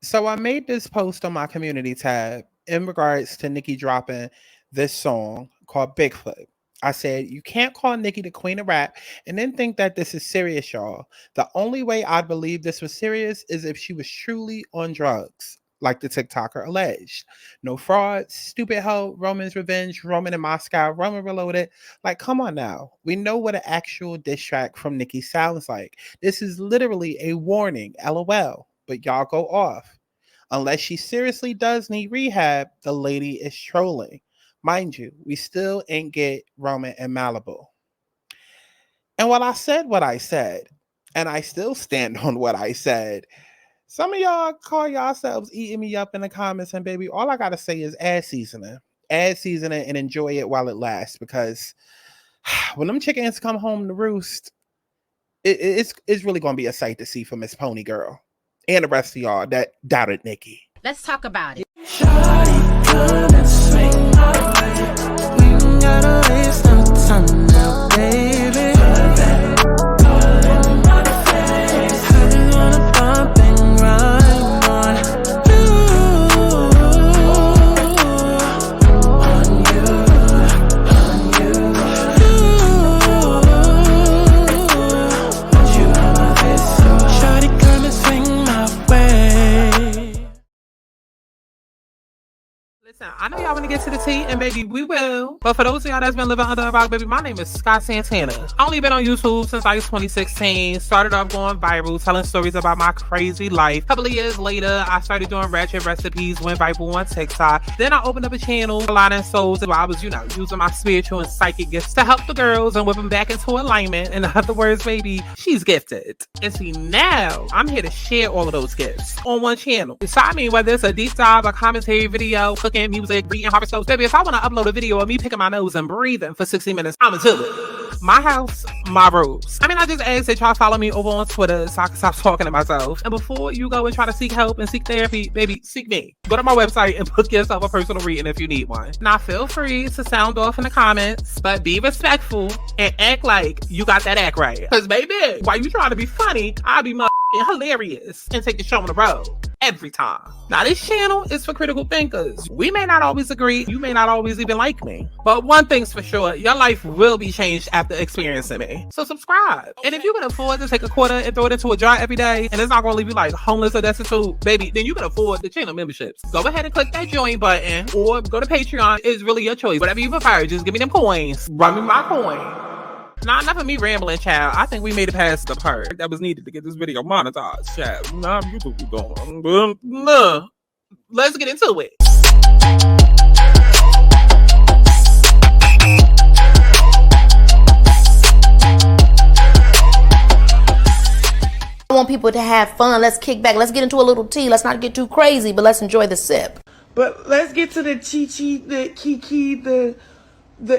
So I made this post on my community tab in regards to Nikki dropping this song called Bigfoot. I said, you can't call Nikki the queen of rap and then think that this is serious, y'all. The only way I'd believe this was serious is if she was truly on drugs, like the TikToker alleged. No fraud, stupid hoe, Roman's revenge, Roman in Moscow, Roman reloaded. Like, come on now. We know what an actual diss track from Nikki sounds like. This is literally a warning, LOL. But y'all go off. Unless she seriously does need rehab, the lady is trolling. Mind you, we still ain't get Roman in Malibu. And while I said what I said, and I still stand on what I said, some of y'all call yourselves eating me up in the comments, and baby, all I gotta say is add seasoning. Add seasoning and enjoy it while it lasts, because when them chickens come home to roost, it's really gonna be a sight to see for Miss Pony Girl and the rest of y'all that doubted Nikki. Let's talk about it. Shawty, come and swing my way. We ain't gotta waste no time now, baby. Put that good in my face. I just wanna bump and grind on you, on you. Want you on my face, so shawty, come and swing my way. Listen, I know y'all want to get to the tea, and baby, we will. But for those of y'all that's been living under a rock, baby, my name is Santana. I only been on YouTube since like 2016. Started off going viral, telling stories about my crazy life. Couple of years later, I started doing ratchet recipes, went viral on TikTok. Then I opened up a channel, Aligning Souls, where I was, using my spiritual and psychic gifts to help the girls and whip them back into alignment. In other words, baby, she's gifted. And see, now I'm here to share all of those gifts on one channel. So I mean, whether it's a deep dive, a commentary video, cooking, music, reading horoscopes, baby, if I want to upload a video of me picking my nose and breathing for 60 minutes, I'ma do it. My house, my rules. I mean, I just ask that y'all follow me over on Twitter so I can stop talking to myself. And before you go and try to seek help and seek therapy, baby, seek me. Go to my website and book yourself a personal reading if you need one. Now, feel free to sound off in the comments, but be respectful and act like you got that act right. Because, baby, while you trying to be funny, I'll be hilarious and take the show on the road every time. Now, this channel is for critical thinkers. We may not always agree. You may not always even like me. But one thing's for sure, your life will be changed after experiencing me. So subscribe. And if you can afford to take a quarter and throw it into a jar every day, and it's not going to leave you like homeless or destitute, baby, then you can afford the channel memberships. Go ahead and click that join button or go to Patreon. It's really your choice. Whatever you prefer, just give me them coins. Run me my coin. Nah, enough of me rambling, child. I think we made it past the part that was needed to get this video monetized, child. Nah, you going. Let's get into it. I want people to have fun. Let's kick back. Let's get into a little tea. Let's not get too crazy, but let's enjoy the sip. But let's get to the chi-chi, the kiki, the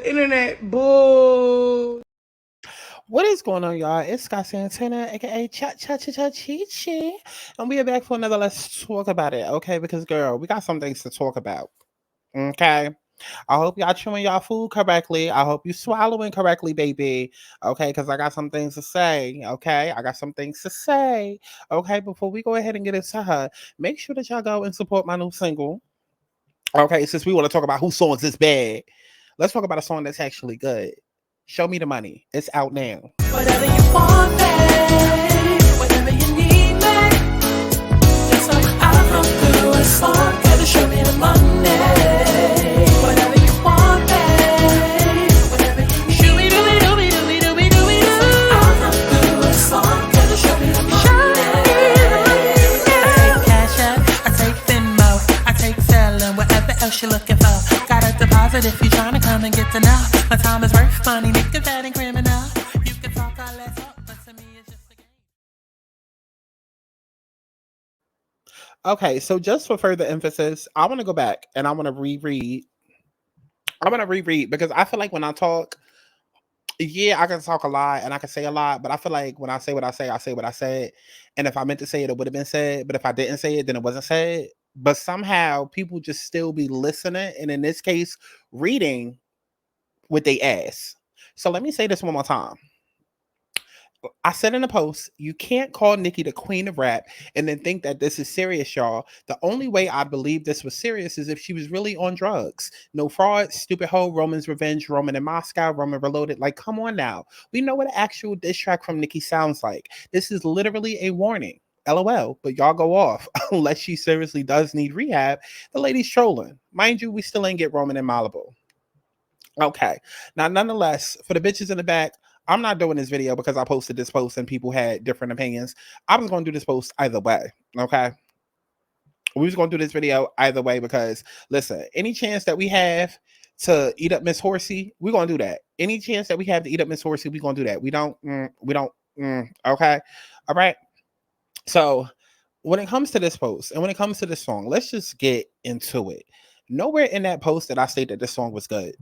internet bull. What is going on, y'all? It's Scott Santana, aka Chi-Chi, and we are back for another Let's Talk About It, okay? Because, girl, we got some things to talk about, okay? I hope y'all chewing y'all food correctly. I hope you swallowing correctly, baby, okay? Because I got some things to say, okay? I got some things to say, okay? Before we go ahead and get into her, make sure that y'all go and support my new single, okay? Since we want to talk about whose songs is bad, let's talk about a song that's actually good. Show Me the Money. It's out now. Whatever you want, babe. Whatever you need, babe. That's what I come through a song. Gotta show me the money. Whatever you want, babe. Whatever you need. Show me, do me. I come through a song. Gotta show me the money. I take Cash App, I take Venmo, I take Zelle, whatever else you're looking for. Got a deposit if you're trying to come and get to know. My time is worth money, nigga, that ain't criminal. You can talk all that talk, but to me it's just a game. Okay, so just for further emphasis, I want to go back and I want to reread. Because I feel like when I talk, yeah, I can talk a lot and I can say a lot, but I feel like when I say what I say what I said. And if I meant to say it, it would have been said. But if I didn't say it, then it wasn't said. But somehow people just still be listening. And in this case, reading what they ask. So let me say this one more time. I said in a post, you can't call Nikki the queen of rap and then think that this is serious, y'all. The only way I believe this was serious is if she was really on drugs. No fraud, stupid hoe, Roman's Revenge, Roman in Moscow, Roman Reloaded. Like, come on now. We know what an actual diss track from Nikki sounds like. This is literally a warning. LOL, but y'all go off. Unless she seriously does need rehab, the lady's trolling. Mind you, we still ain't get Roman in Malibu. Okay. Now, nonetheless, for the bitches in the back, I'm not doing this video because I posted this post and people had different opinions. I was going to do this post either way. Okay. We was going to do this video either way because, listen, any chance that we have to eat up Miss Horsey, we're going to do that. Any chance that we have to eat up Miss Horsey, we're going to do that. We don't. Okay. All right. So when it comes to this post and when it comes to this song, let's just get into it. Nowhere in that post did I state that this song was good.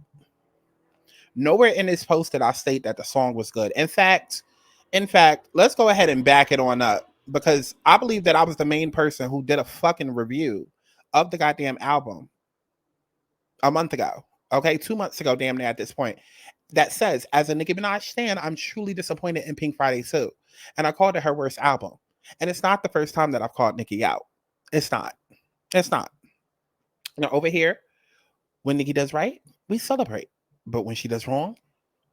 Nowhere in this post did I state that the song was good. In fact, let's go ahead and back it on up because I believe that I was the main person who did a fucking review of the goddamn album a month ago. Okay, 2 months ago, damn near at this point. That says, as a Nicki Minaj stan, I'm truly disappointed in Pink Friday 2. And I called it her worst album. And it's not the first time that I've called Nikki out. It's not. It's not. Now, over here, when Nikki does right, we celebrate. But when she does wrong,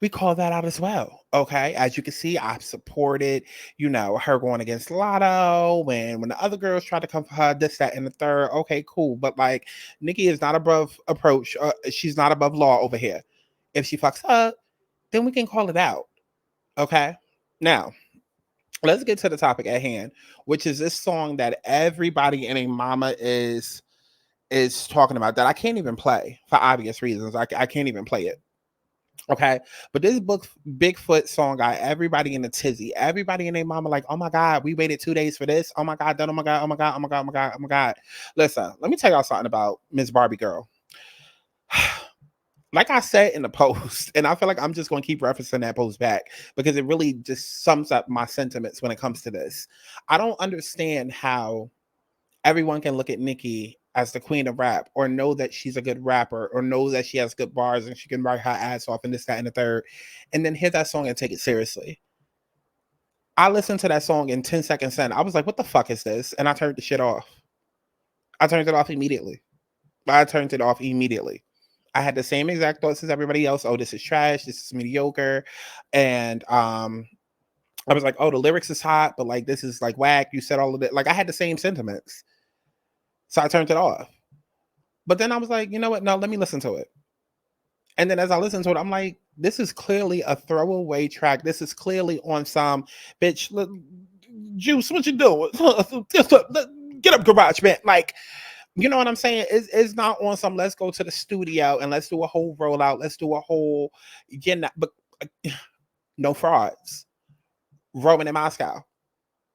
we call that out as well. Okay. As you can see, I've supported, her going against Lotto when the other girls try to come for her, this, that, and the third. Okay, cool. But like Nikki is not above approach. She's not above law over here. If she fucks up, then we can call it out. Okay. Now, let's get to the topic at hand, which is this song that everybody and a mama is talking about that I can't even play for obvious reasons. I can't even play it. Okay. But this Bigfoot song got everybody in a tizzy. Everybody and their mama like, oh my God, we waited 2 days for this. Oh my God, oh my God, oh my God, oh my God, oh my God, oh my God. Listen, let me tell y'all something about Miss Barbie Girl. Like I said in the post, and I feel like I'm just going to keep referencing that post back because it really just sums up my sentiments when it comes to this. I don't understand how everyone can look at Nikki as the queen of rap or know that she's a good rapper or know that she has good bars and she can write her ass off and this, that, and the third, and then hear that song and take it seriously. I listened to that song in 10 seconds in. I was like, what the fuck is this? And I turned the shit off. I turned it off immediately. I had the same exact thoughts as everybody else. Oh, this is trash. This is mediocre. And I was like, oh, the lyrics is hot, but like this is like whack. You said all of it. Like I had the same sentiments. So I turned it off. But then I was like, you know what? No, let me listen to it. And then as I listened to it, I'm like, this is clearly a throwaway track. This is clearly on some bitch. Juice, what you doing? Get up, garage man. Like, you know what I'm saying? It's not on some let's go to the studio and let's do a whole rollout. Let's do a whole, but no frauds. Roman in Moscow.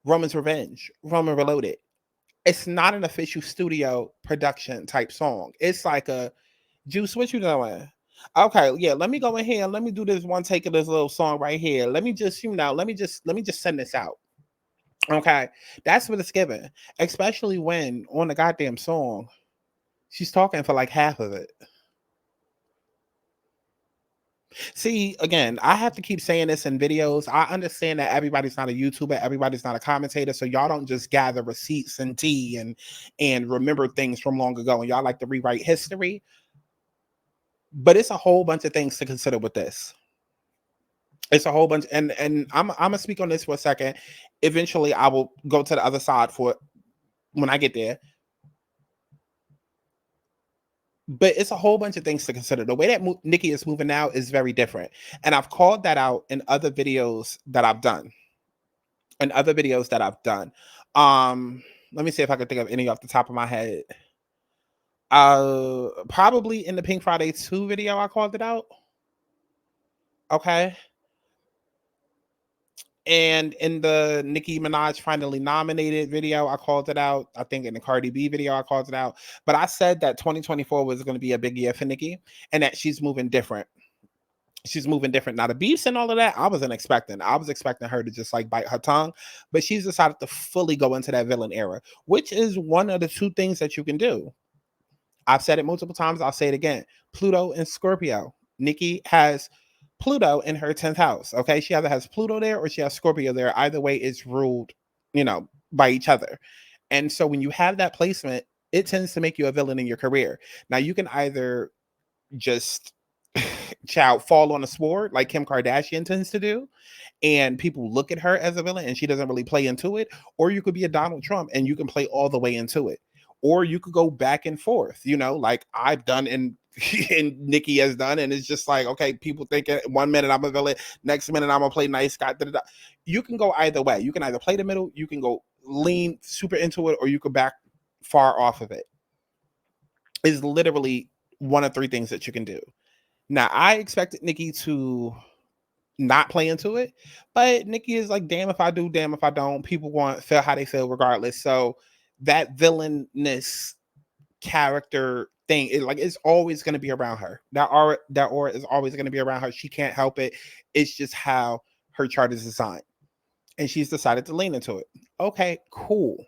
Roman's Revenge. Roman Reloaded. It's not an official studio production type song. It's like a Juice, what you doing? Okay, yeah, let me go in here and let me do this one take of this little song right here. Let me just, let me just send this out. Okay, that's what it's given. Especially when on the goddamn song, she's talking for like half of it. See, again, I have to keep saying this in videos. I understand that everybody's not a YouTuber, everybody's not a commentator, so y'all don't just gather receipts and tea and remember things from long ago, and y'all like to rewrite history. But it's a whole bunch of things to consider with this. It's a whole bunch, and I'm gonna speak on this for a second. Eventually, I will go to the other side for it when I get there. But it's a whole bunch of things to consider. The way that Nikki is moving now is very different. And I've called that out in other videos that I've done. Let me see if I can think of any off the top of my head. Probably in the Pink Friday 2 video, I called it out. Okay. And in the Nicki Minaj finally nominated video, I called it out. I think in the Cardi B video, I called it out. But I said that 2024 was going to be a big year for Nikki and that she's moving different. She's moving different. Now, the beefs and all of that, I wasn't expecting. I was expecting her to just like bite her tongue. But she's decided to fully go into that villain era, which is one of the two things that you can do. I've said it multiple times. I'll say it again. Pluto and Scorpio. Nikki has Pluto in her 10th house. Okay. She either has Pluto there or she has Scorpio there. Either way, it's ruled, by each other. And so when you have that placement, it tends to make you a villain in your career. Now you can either just fall on a sword like Kim Kardashian tends to do, and people look at her as a villain and she doesn't really play into it, or you could be a Donald Trump and you can play all the way into it, or you could go back and forth, like I've done and Nikki has done, and it's just like, okay, people think 1 minute I'm a villain, next minute I'm gonna play nice guy. You can go either way. You can either play the middle, you can go lean super into it, or you could back far off of it. It's literally one of three things that you can do. Now, I expected Nikki to not play into it, but Nikki is like, damn if I do, damn if I don't. People want feel how they feel regardless. So that villainous character thing it's always going to be around her. That aura is always going to be around her. She can't help it. It's just how her chart is designed, and she's decided to lean into it. Okay, cool.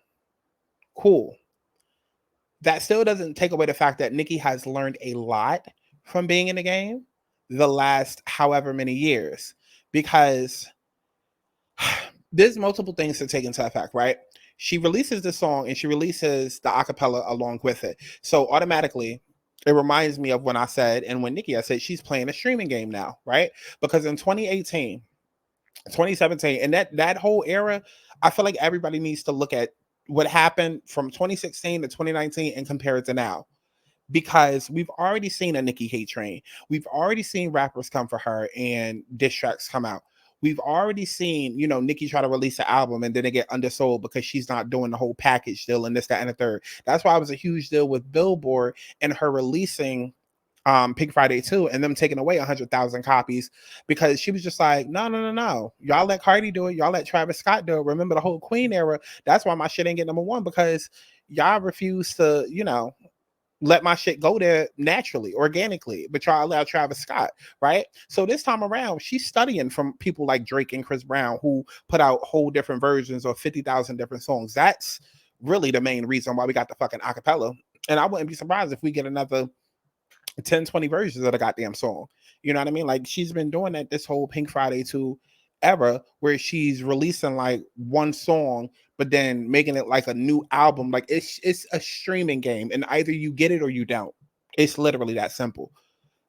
That still doesn't take away the fact that Nikki has learned a lot from being in the game the last however many years, because there's multiple things to take into effect, right? She releases the song and she releases the acapella along with it. So automatically it reminds me of when I said, and when Nikki, I said she's playing a streaming game now, right? Because in 2018, 2017, and that whole era, I feel like everybody needs to look at what happened from 2016 to 2019 and compare it to now. Because we've already seen a Nikki hate train. We've already seen rappers come for her and diss tracks come out. We've already seen, Nikki try to release an album and then it get undersold because she's not doing the whole package deal and this, that, and the third. That's why it was a huge deal with Billboard and her releasing Pink Friday 2 and them taking away 100,000 copies, because she was just like, no. Y'all let Cardi do it. Y'all let Travis Scott do it. Remember the whole Queen era. That's why my shit ain't get #1, because y'all refuse to, let my shit go there naturally, organically, but y'all allow Travis Scott, right? So this time around, she's studying from people like Drake and Chris Brown, who put out whole different versions of 50,000 different songs. That's really the main reason why we got the fucking acapella. And I wouldn't be surprised if we get another 10, 20 versions of the goddamn song. You know what I mean? Like, she's been doing that this whole Pink Friday 2 era, where she's releasing like one song but then making it like a new album. Like, it's a streaming game, and either you get it or you don't. It's literally that simple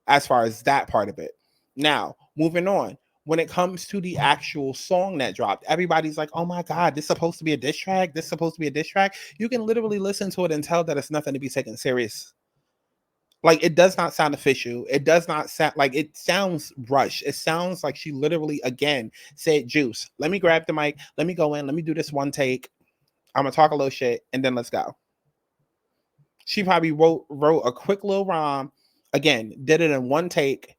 as far as that part of it. Now, moving on, when it comes to the actual song that dropped, everybody's like, oh my god, this is supposed to be a diss track, this is supposed to be a diss track. You can literally listen to it and tell that it's nothing to be taken serious. Like, it does not sound official. It does not sound like, it sounds rushed. It sounds like she literally, again, said, Juice, let me grab the mic. Let me go in. Let me do this one take. I'm going to talk a little shit and then let's go. She probably wrote a quick little rhyme. Again, did it in one take.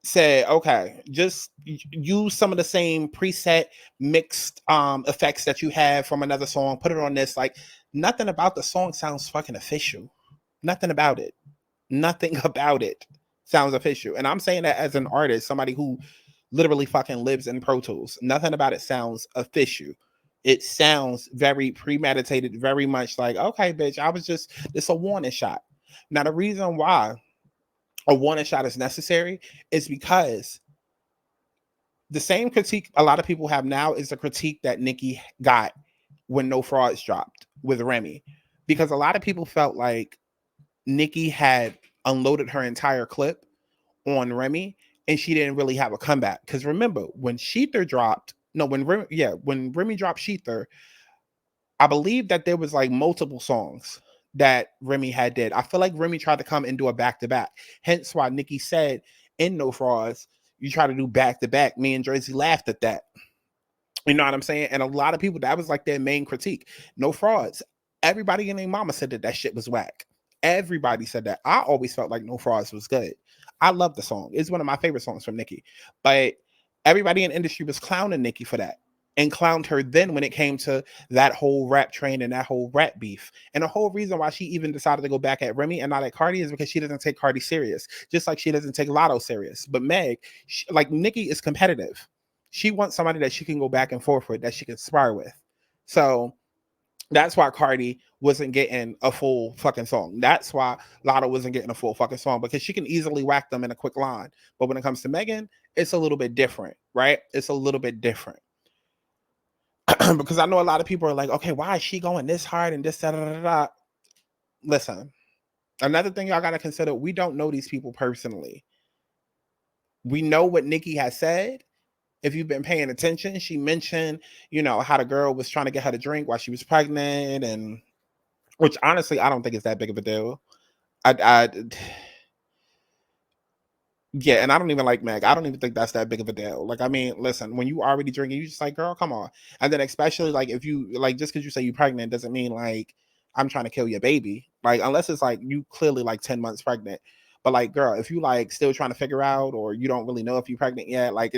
Said, okay, just use some of the same preset mixed effects that you have from another song. Put it on this. Like, nothing about the song sounds fucking official. Nothing about it sounds official. And I'm saying that as an artist, somebody who literally fucking lives in Pro Tools. Nothing about it sounds official. It sounds very premeditated, very much like, okay, bitch, it's a warning shot. Now, the reason why a warning shot is necessary is because the same critique a lot of people have now is the critique that Nikki got when No Frauds dropped with Remy. Because a lot of people felt like Nikki had unloaded her entire clip on Remy and she didn't really have a comeback. Because remember, when Remy dropped Sheether, I believe that there was like multiple songs that Remy had did. I feel like Remy tried to come and do a back-to-back. Hence why Nikki said in No Frauds, you try to do back-to-back. Me and Jersey laughed at that. You know what I'm saying? And a lot of people, that was like their main critique. No Frauds. Everybody and their mama said that shit was whack. Everybody said that. I always felt like No Frauds was good. I love the song. It's one of my favorite songs from Nikki. But everybody in the industry was clowning Nikki for that. And clowned her then when it came to that whole rap train and that whole rap beef. And the whole reason why she even decided to go back at Remy and not at Cardi is because she doesn't take Cardi serious. Just like she doesn't take Lotto serious. But Meg, Nikki is competitive. She wants somebody that she can go back and forth with, that she can spar with. So That's why Cardi wasn't getting a full fucking song. That's why Lotto wasn't getting a full fucking song, because she can easily whack them in a quick line. But when it comes to Megan, it's a little bit different, right? It's a little bit different. Because I know a lot of people are like, okay, why is she going this hard and this, da, da, da, da. Listen, another thing y'all got to consider, we don't know these people personally. We know what Nikki has said. If you've been paying attention, she mentioned, how the girl was trying to get her to drink while she was pregnant, and which honestly, I don't think it's that big of a deal. I Yeah, and I don't even like Meg. I don't even think that's that big of a deal. Like, I mean, listen, when you already drinking, you just like, girl, come on. And then especially like if you like, just because you say you're pregnant doesn't mean like I'm trying to kill your baby. Like, unless it's like you clearly like 10 months pregnant. But like, girl, if you like still trying to figure out, or you don't really know if you're pregnant yet, like,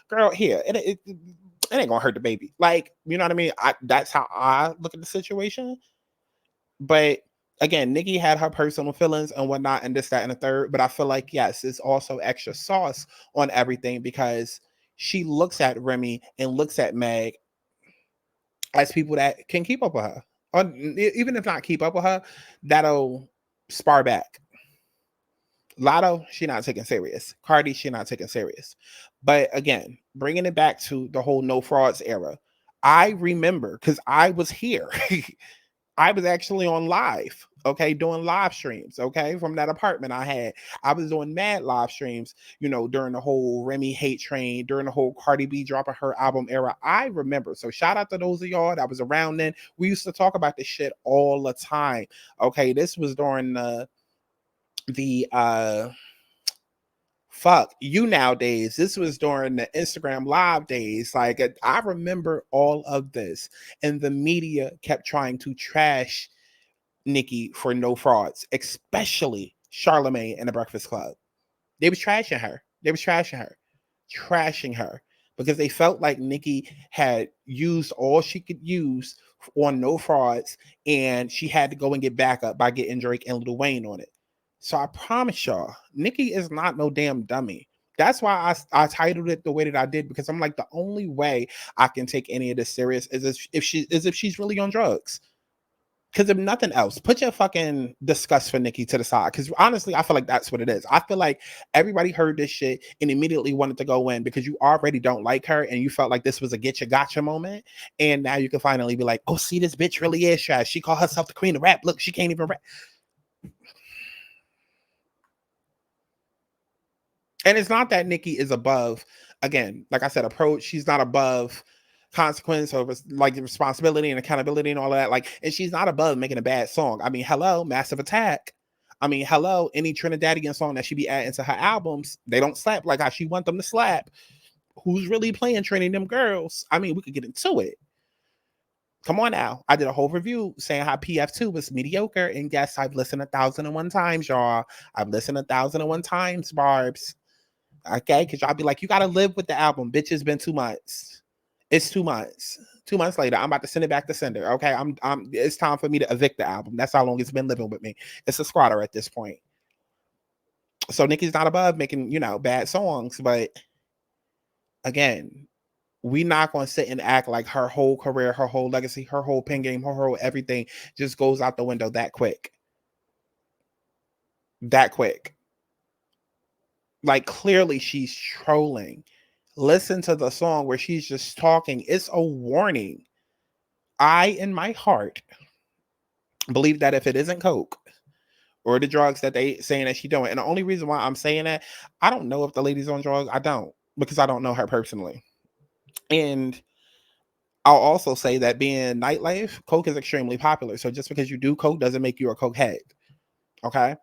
girl, here, it ain't gonna hurt the baby. Like, you know what I mean? That's how I look at the situation. But again, Nikki had her personal feelings and whatnot, and this, that, and the third. But I feel like, yes, it's also extra sauce on everything, because she looks at Remy and looks at Meg as people that can keep up with her. Or even if not keep up with her, that'll spar back. Lotto, she not taking serious. Cardi, she not taking serious. But again, bringing it back to the whole no frauds era, I remember, because I was here. I was actually on live, okay, doing live streams, okay, from that apartment I had. I was doing mad live streams, during the whole Remy hate train, during the whole Cardi B dropping her album era. I remember. So shout out to those of y'all that was around then. We used to talk about this shit all the time. Okay, this was during the fuck you nowadays. This was during the Instagram live days. Like, I remember all of this, and the media kept trying to trash Nikki for no frauds, especially Charlamagne and the Breakfast Club. They was trashing her. Trashing her, because they felt like Nikki had used all she could use on no frauds, and she had to go and get backup by getting Drake and Lil Wayne on it. So I promise y'all, Nikki is not no damn dummy. That's why I titled it the way that I did, because I'm like, the only way I can take any of this serious is if she's really on drugs. Because if nothing else, put your fucking disgust for Nikki to the side. Because honestly, I feel like that's what it is. I feel like everybody heard this shit and immediately wanted to go in, because you already don't like her and you felt like this was a get you gotcha moment. And now you can finally be like, oh, see, this bitch really is trash. She called herself the queen of rap. Look, she can't even rap. And it's not that Nikki is above, again, like I said, approach. She's not above consequence or like responsibility and accountability and all of that. Like, and she's not above making a bad song. I mean, hello, Massive Attack. I mean, hello, any Trinidadian song that she be adding to her albums, they don't slap like how she want them to slap. Who's really playing Training Them Girls? I mean, we could get into it. Come on now. I did a whole review saying how PF2 was mediocre. And yes, I've listened 1,001 times, y'all. I've listened 1,001 times, Barbs. Okay, because y'all be like, you gotta live with the album. Bitch, it's been 2 months. It's 2 months. 2 months later, I'm about to send it back to sender. Okay, I'm it's time for me to evict the album. That's how long it's been living with me. It's a squatter at this point. So Nicki's not above making, bad songs, but again, we not gonna sit and act like her whole career, her whole legacy, her whole pen game, her whole everything just goes out the window that quick. That quick. Like, clearly she's trolling. Listen to the song where she's just talking. It's a warning. I, in my heart, believe that if it isn't coke or the drugs that they saying that she doing, and the only reason why I'm saying that, I don't know if the lady's on drugs. I don't, because I don't know her personally. And I'll also say that being nightlife, coke is extremely popular. So just because you do coke doesn't make you a coke head. Okay?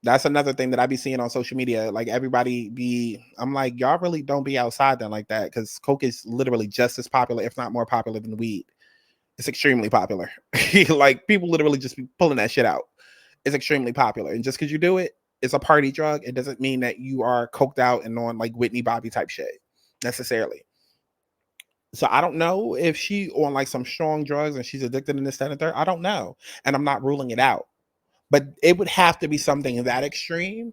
That's another thing that I be seeing on social media. Like, I'm like, y'all really don't be outside then like that, because coke is literally just as popular, if not more popular than weed. It's extremely popular. Like, people literally just be pulling that shit out. It's extremely popular. And just because you do it, it's a party drug. It doesn't mean that you are coked out and on like Whitney Bobby type shit necessarily. So I don't know if she on like some strong drugs and she's addicted in this, that, and third. I don't know. And I'm not ruling it out. But it would have to be something that extreme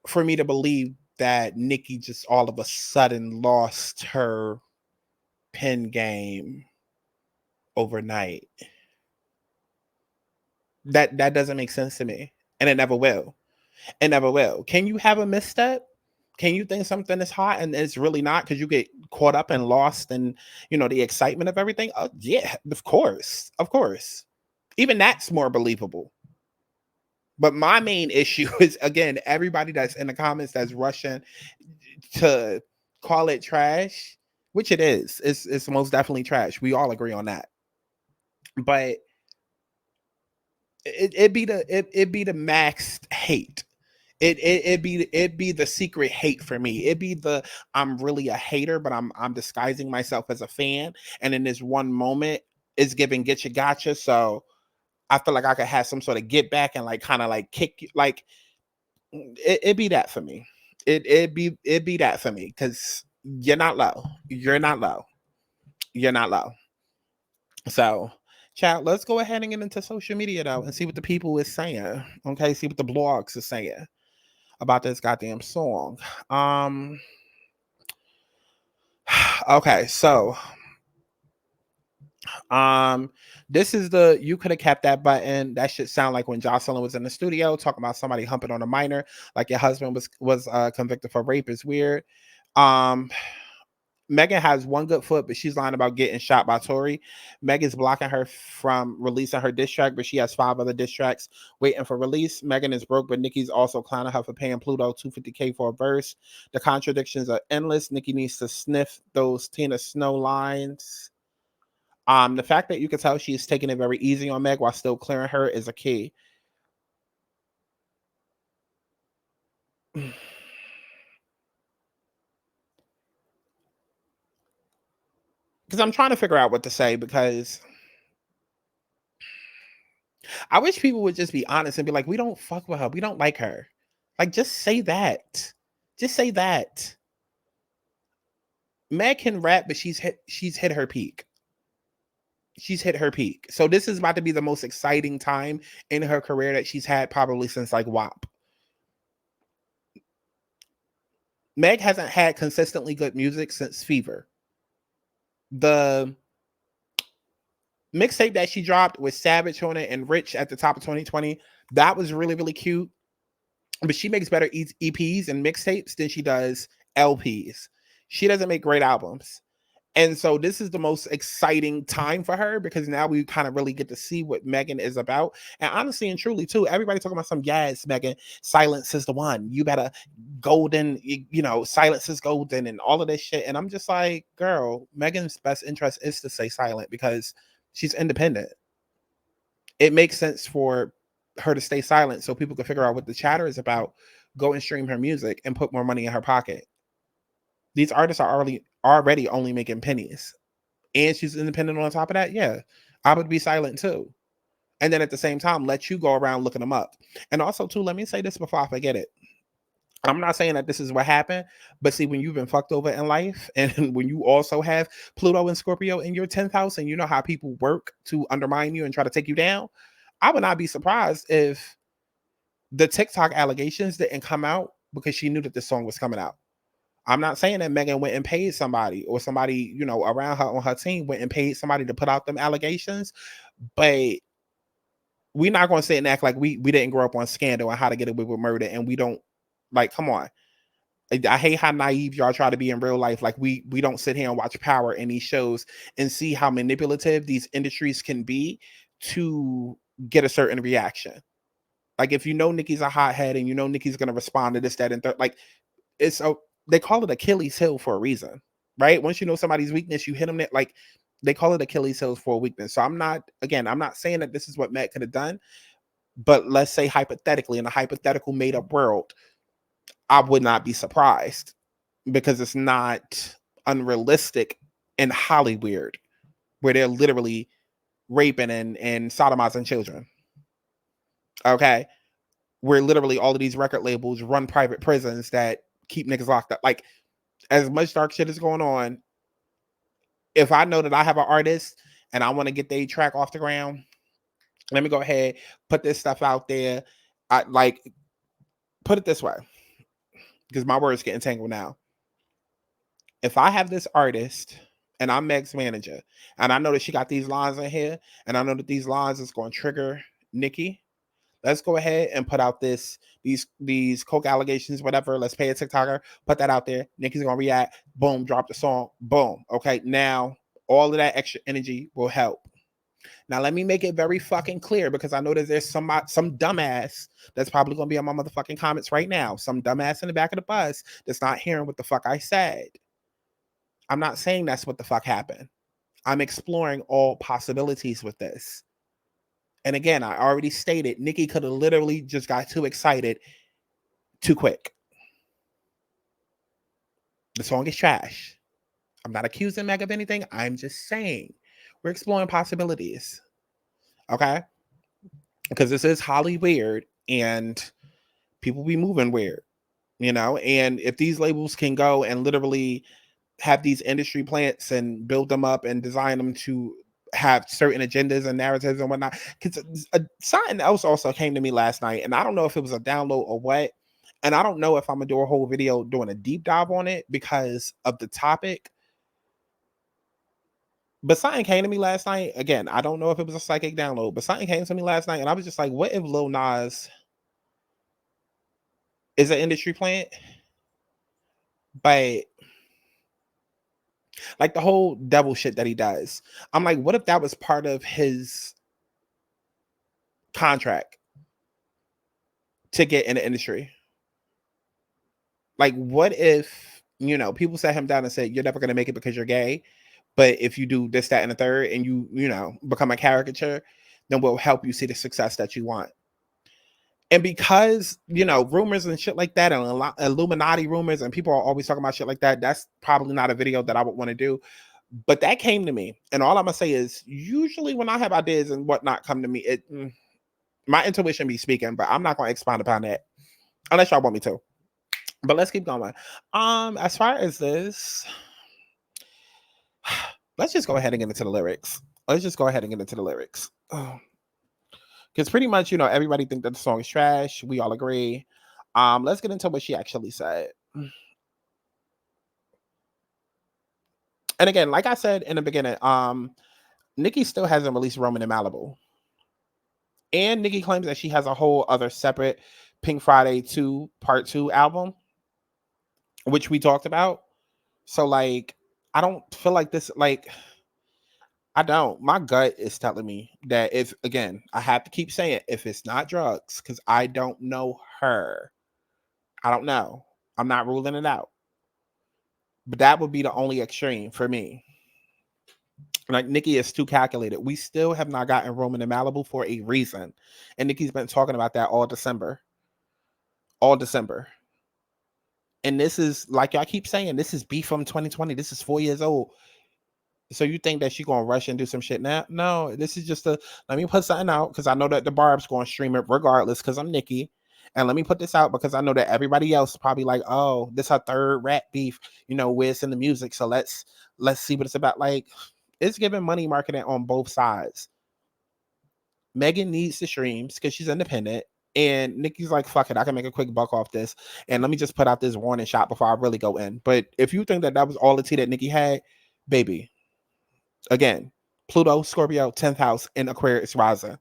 for me to believe that Nikki just all of a sudden lost her pen game overnight. That doesn't make sense to me. And it never will. It never will. Can you have a misstep? Can you think something is hot and it's really not because you get caught up and lost in, the excitement of everything? Yeah, of course. Of course. Even that's more believable. But my main issue is, again, everybody that's in the comments that's rushing to call it trash, which it is. It's most definitely trash. We all agree on that. But it be the maxed hate. It be the secret hate for me. It be the I'm really a hater, but I'm disguising myself as a fan. And in this one moment, it's giving get you gotcha. So I feel like I could have some sort of get back and like kind of like kick you. Like it be that for me. It be that for me because you're not low. You're not low. You're not low. So, chat, let's go ahead and get into social media though and see what the people is saying. Okay, see what the blogs are saying about this goddamn song. Okay, so this is the you could have kept that button. That should sound like when Jocelyn was in the studio talking about somebody humping on a minor, like your husband was convicted for rape is weird. Megan has one good foot, but she's lying about getting shot by Tory. Megan's blocking her from releasing her diss track, but she has 5 other diss tracks waiting for release. Megan is broke, but Nicki's also clowning her for paying Pluto $250K for a verse. The contradictions are endless. Nicki needs to sniff those Tina Snow lines. The fact that you can tell she's taking it very easy on Meg while still clearing her is a key. Because I'm trying to figure out what to say because I wish people would just be honest and be like, we don't fuck with her. We don't like her. Like, just say that. Just say that. Meg can rap, but she's hit her peak. She's hit her peak. So this is about to be the most exciting time in her career that she's had probably since like WAP. Meg hasn't had consistently good music since Fever. The mixtape that she dropped with Savage on it and Rich at the top of 2020, that was really, really cute. But she makes better EPs and mixtapes than she does LPs. She doesn't make great albums. And so this is the most exciting time for her because now we kind of really get to see what Megan is about. And honestly and truly, too, everybody talking about some yes, Megan, silence is the one. You better golden, silence is golden and all of this shit. And I'm just like, girl, Megan's best interest is to stay silent because she's independent. It makes sense for her to stay silent so people can figure out what the chatter is about, go and stream her music and put more money in her pocket. These artists are already only making pennies. And she's independent on top of that. Yeah, I would be silent too. And then at the same time, let you go around looking them up. And also too, let me say this before I forget it. I'm not saying that this is what happened, but see, when you've been fucked over in life and when you also have Pluto and Scorpio in your 10th house and you know how people work to undermine you and try to take you down, I would not be surprised if the TikTok allegations didn't come out because she knew that this song was coming out. I'm not saying that Megan went and paid somebody or somebody, around her on her team went and paid somebody to put out them allegations, but we're not going to sit and act like we didn't grow up on Scandal and How to Get Away with Murder and we don't, like, come on. I hate how naive y'all try to be in real life. Like we don't sit here and watch Power in these shows and see how manipulative these industries can be to get a certain reaction. Like if Nicki's a hothead and Nicki's going to respond to this, that, and third, like they call it Achilles heel for a reason, right? Once you know somebody's weakness, you hit them. Like they call it Achilles heel for a weakness. So I'm not saying that this is what Matt could have done, but let's say hypothetically, in a hypothetical made up world, I would not be surprised because it's not unrealistic in Hollywood where they're literally raping and sodomizing children. Okay. Where literally all of these record labels run private prisons that keep niggas locked up. Like as much dark shit is going on, if I know that I have an artist and I want to get their track off the ground, let me go ahead, put this stuff out there. I like put it this way, because my words getting tangled now. If I have this artist and I'm Meg's manager, and I know that she got these lines in here, and I know that these lines is going to trigger Nikki. Let's go ahead and put out these coke allegations, whatever. Let's pay a TikToker, put that out there. Nikki's gonna react. Boom, drop the song. Boom. Okay, now all of that extra energy will help. Now let me make it very fucking clear, because I know that there's some dumbass that's probably gonna be on my motherfucking comments right now. Some dumbass in the back of the bus that's not hearing what the fuck I said. I'm not saying that's what the fuck happened. I'm exploring all possibilities with this. And again, I already stated, Nikki could have literally just got too excited too quick. The song is trash. I'm not accusing Meg of anything. I'm just saying we're exploring possibilities. Okay? Because this is Holly weird, and people be moving weird, you know? And if these labels can go and literally have these industry plants and build them up and design them to have certain agendas and narratives and whatnot. Because something else also came to me last night, and I don't know if it was a download or what. And I don't know if I'm gonna do a whole video doing a deep dive on it because of the topic. But something came to me last night. Again, I don't know if it was a psychic download, but something came to me last night, and I was just like, what if Lil Nas is an industry plant? But like the whole devil shit that he does. I'm like, what if that was part of his contract to get in the industry? Like, what if, you know, people sat him down and said, you're never going to make it because you're gay, but if you do this, that, and the third, and you know, become a caricature, then we'll help you see the success that you want. And because, you know, rumors and shit like that, and a lot Illuminati rumors, and people are always talking about shit like that, that's probably not a video that I would want to do. But that came to me, and all I'm gonna say is, usually when I have ideas and whatnot come to me, my intuition be speaking, but I'm not gonna expound upon that unless y'all want me to. But let's keep going. As far as this, let's just go ahead and get into the lyrics. Because pretty much, you know, everybody think that the song is trash. We all agree. Let's get into what she actually said. And again, like I said in the beginning, Nikki still hasn't released Roman in Malibu. And Nikki claims that she has a whole other separate Pink Friday 2 Part 2 album, which we talked about. So, like, I don't feel like this, like, I don't. My gut is telling me that if, again, I have to keep saying, if it's not drugs, because I don't know her. I don't know. I'm not ruling it out. But that would be the only extreme for me. Like, Nikki is too calculated. We still have not gotten Roman in Malibu for a reason. And Nikki's been talking about that all December. And this is, like y'all keep saying, this is beef from 2020. This is 4 years old. So you think that she's gonna rush and do some shit now? No, this is just let me put something out, because I know that the Barb's gonna stream it regardless, because I'm Nikki. And let me put this out because I know that everybody else is probably like, oh, this her third rap beef, you know, where it's in the music. So let's see what it's about. Like, it's giving money marketing on both sides. Megan needs the streams because she's independent. And Nikki's like, fuck it, I can make a quick buck off this. And let me just put out this warning shot before I really go in. But if you think that that was all the tea that Nikki had, baby, again, Pluto, Scorpio, 10th house, in Aquarius rising.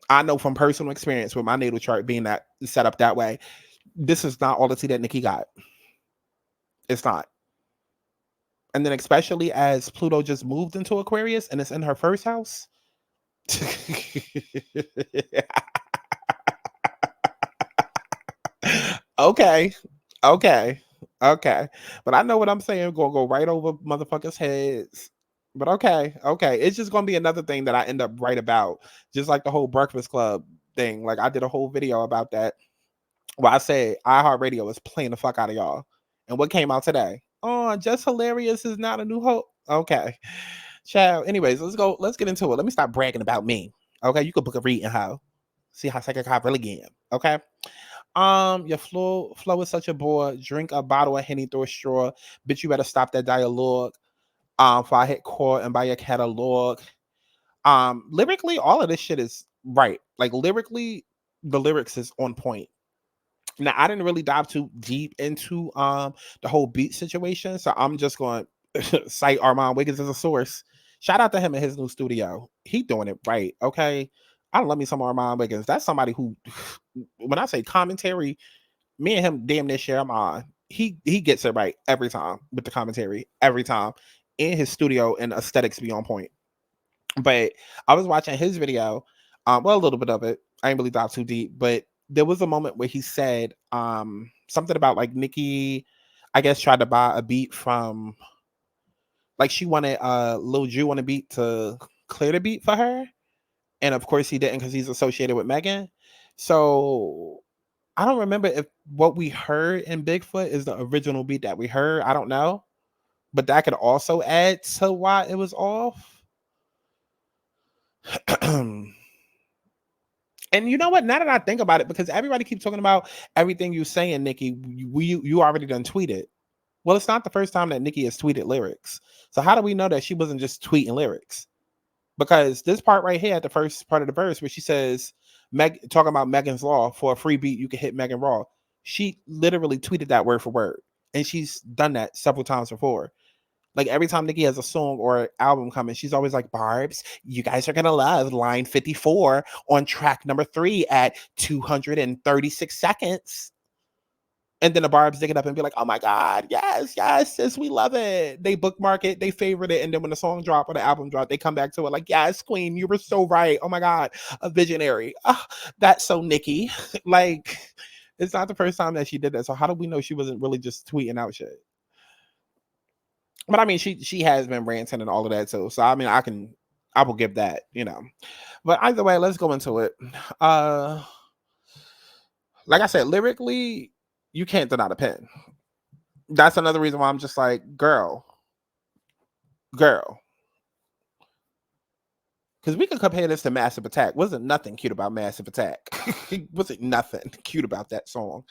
I know from personal experience with my natal chart being that set up that way, this is not all the tea that Nikki got. It's not. And then especially as Pluto just moved into Aquarius and it's in her first house. Okay. But I know what I'm saying. Gonna go right over motherfuckers' heads. But okay. It's just gonna be another thing that I end up right about. Just like the whole Breakfast Club thing. Like, I did a whole video about that. Well, I said iHeartRadio is playing the fuck out of y'all. And what came out today? Oh, Just Hilarious is not a new hope. Okay. Child. Anyways, let's get into it. Let me stop bragging about me. Okay, you could book a reading how. See how psychic I really get. Okay. Your flow is such a bore. Drink a bottle of Henny through a straw. Bitch, you better stop that dialogue. Before I hit core and buy your catalog. Lyrically, all of this shit is right. Like, lyrically, the lyrics is on point. Now, I didn't really dive too deep into the whole beat situation, so I'm just going cite Armand Wiggins as a source. Shout out to him in his new studio. He doing it right. Okay. I love me some Armand Wiggins. That's somebody who, when I say commentary, me and him damn near share. I'm on. He gets it right every time with the commentary. Every time. In his studio and aesthetics be on point. But I was watching his video, well, a little bit of it. I ain't really dive too deep, but there was a moment where he said something about like Nikki, I guess, tried to buy a beat from, like, she wanted Lil Ju on a beat to clear the beat for her, and of course he didn't because he's associated with Megan. So I don't remember if what we heard in Bigfoot is the original beat that we heard. I don't know, but that could also add to why it was off. And you know what? Now that I think about it, because everybody keeps talking about everything you saying, Nikki, you already done tweeted. Well, it's not the first time that Nikki has tweeted lyrics. So how do we know that she wasn't just tweeting lyrics? Because this part right here at the first part of the verse where she says, talking about Megan's Law, for a free beat, you can hit Megan Raw. She literally tweeted that word for word. And she's done that several times before. Like every time Nikki has a song or album coming, she's always like, Barbs, you guys are going to love line 54 on track number 3 at 236 seconds. And then the Barbs dig it up and be like, oh my God, yes, sis, we love it. They bookmark it, they favorite it. And then when the song drop or the album drop, they come back to it like, yes, queen, you were so right. Oh my God, a visionary. That's so Nikki. Like, it's not the first time that she did that. So how do we know she wasn't really just tweeting out shit? But I mean, she has been ranting and all of that too. So I mean, I will give that, you know. But either way, let's go into it. Like I said, lyrically, you can't deny the pen. That's another reason why I'm just like, girl. Because we could compare this to Massive Attack. Wasn't nothing cute about Massive Attack. Wasn't nothing cute about that song.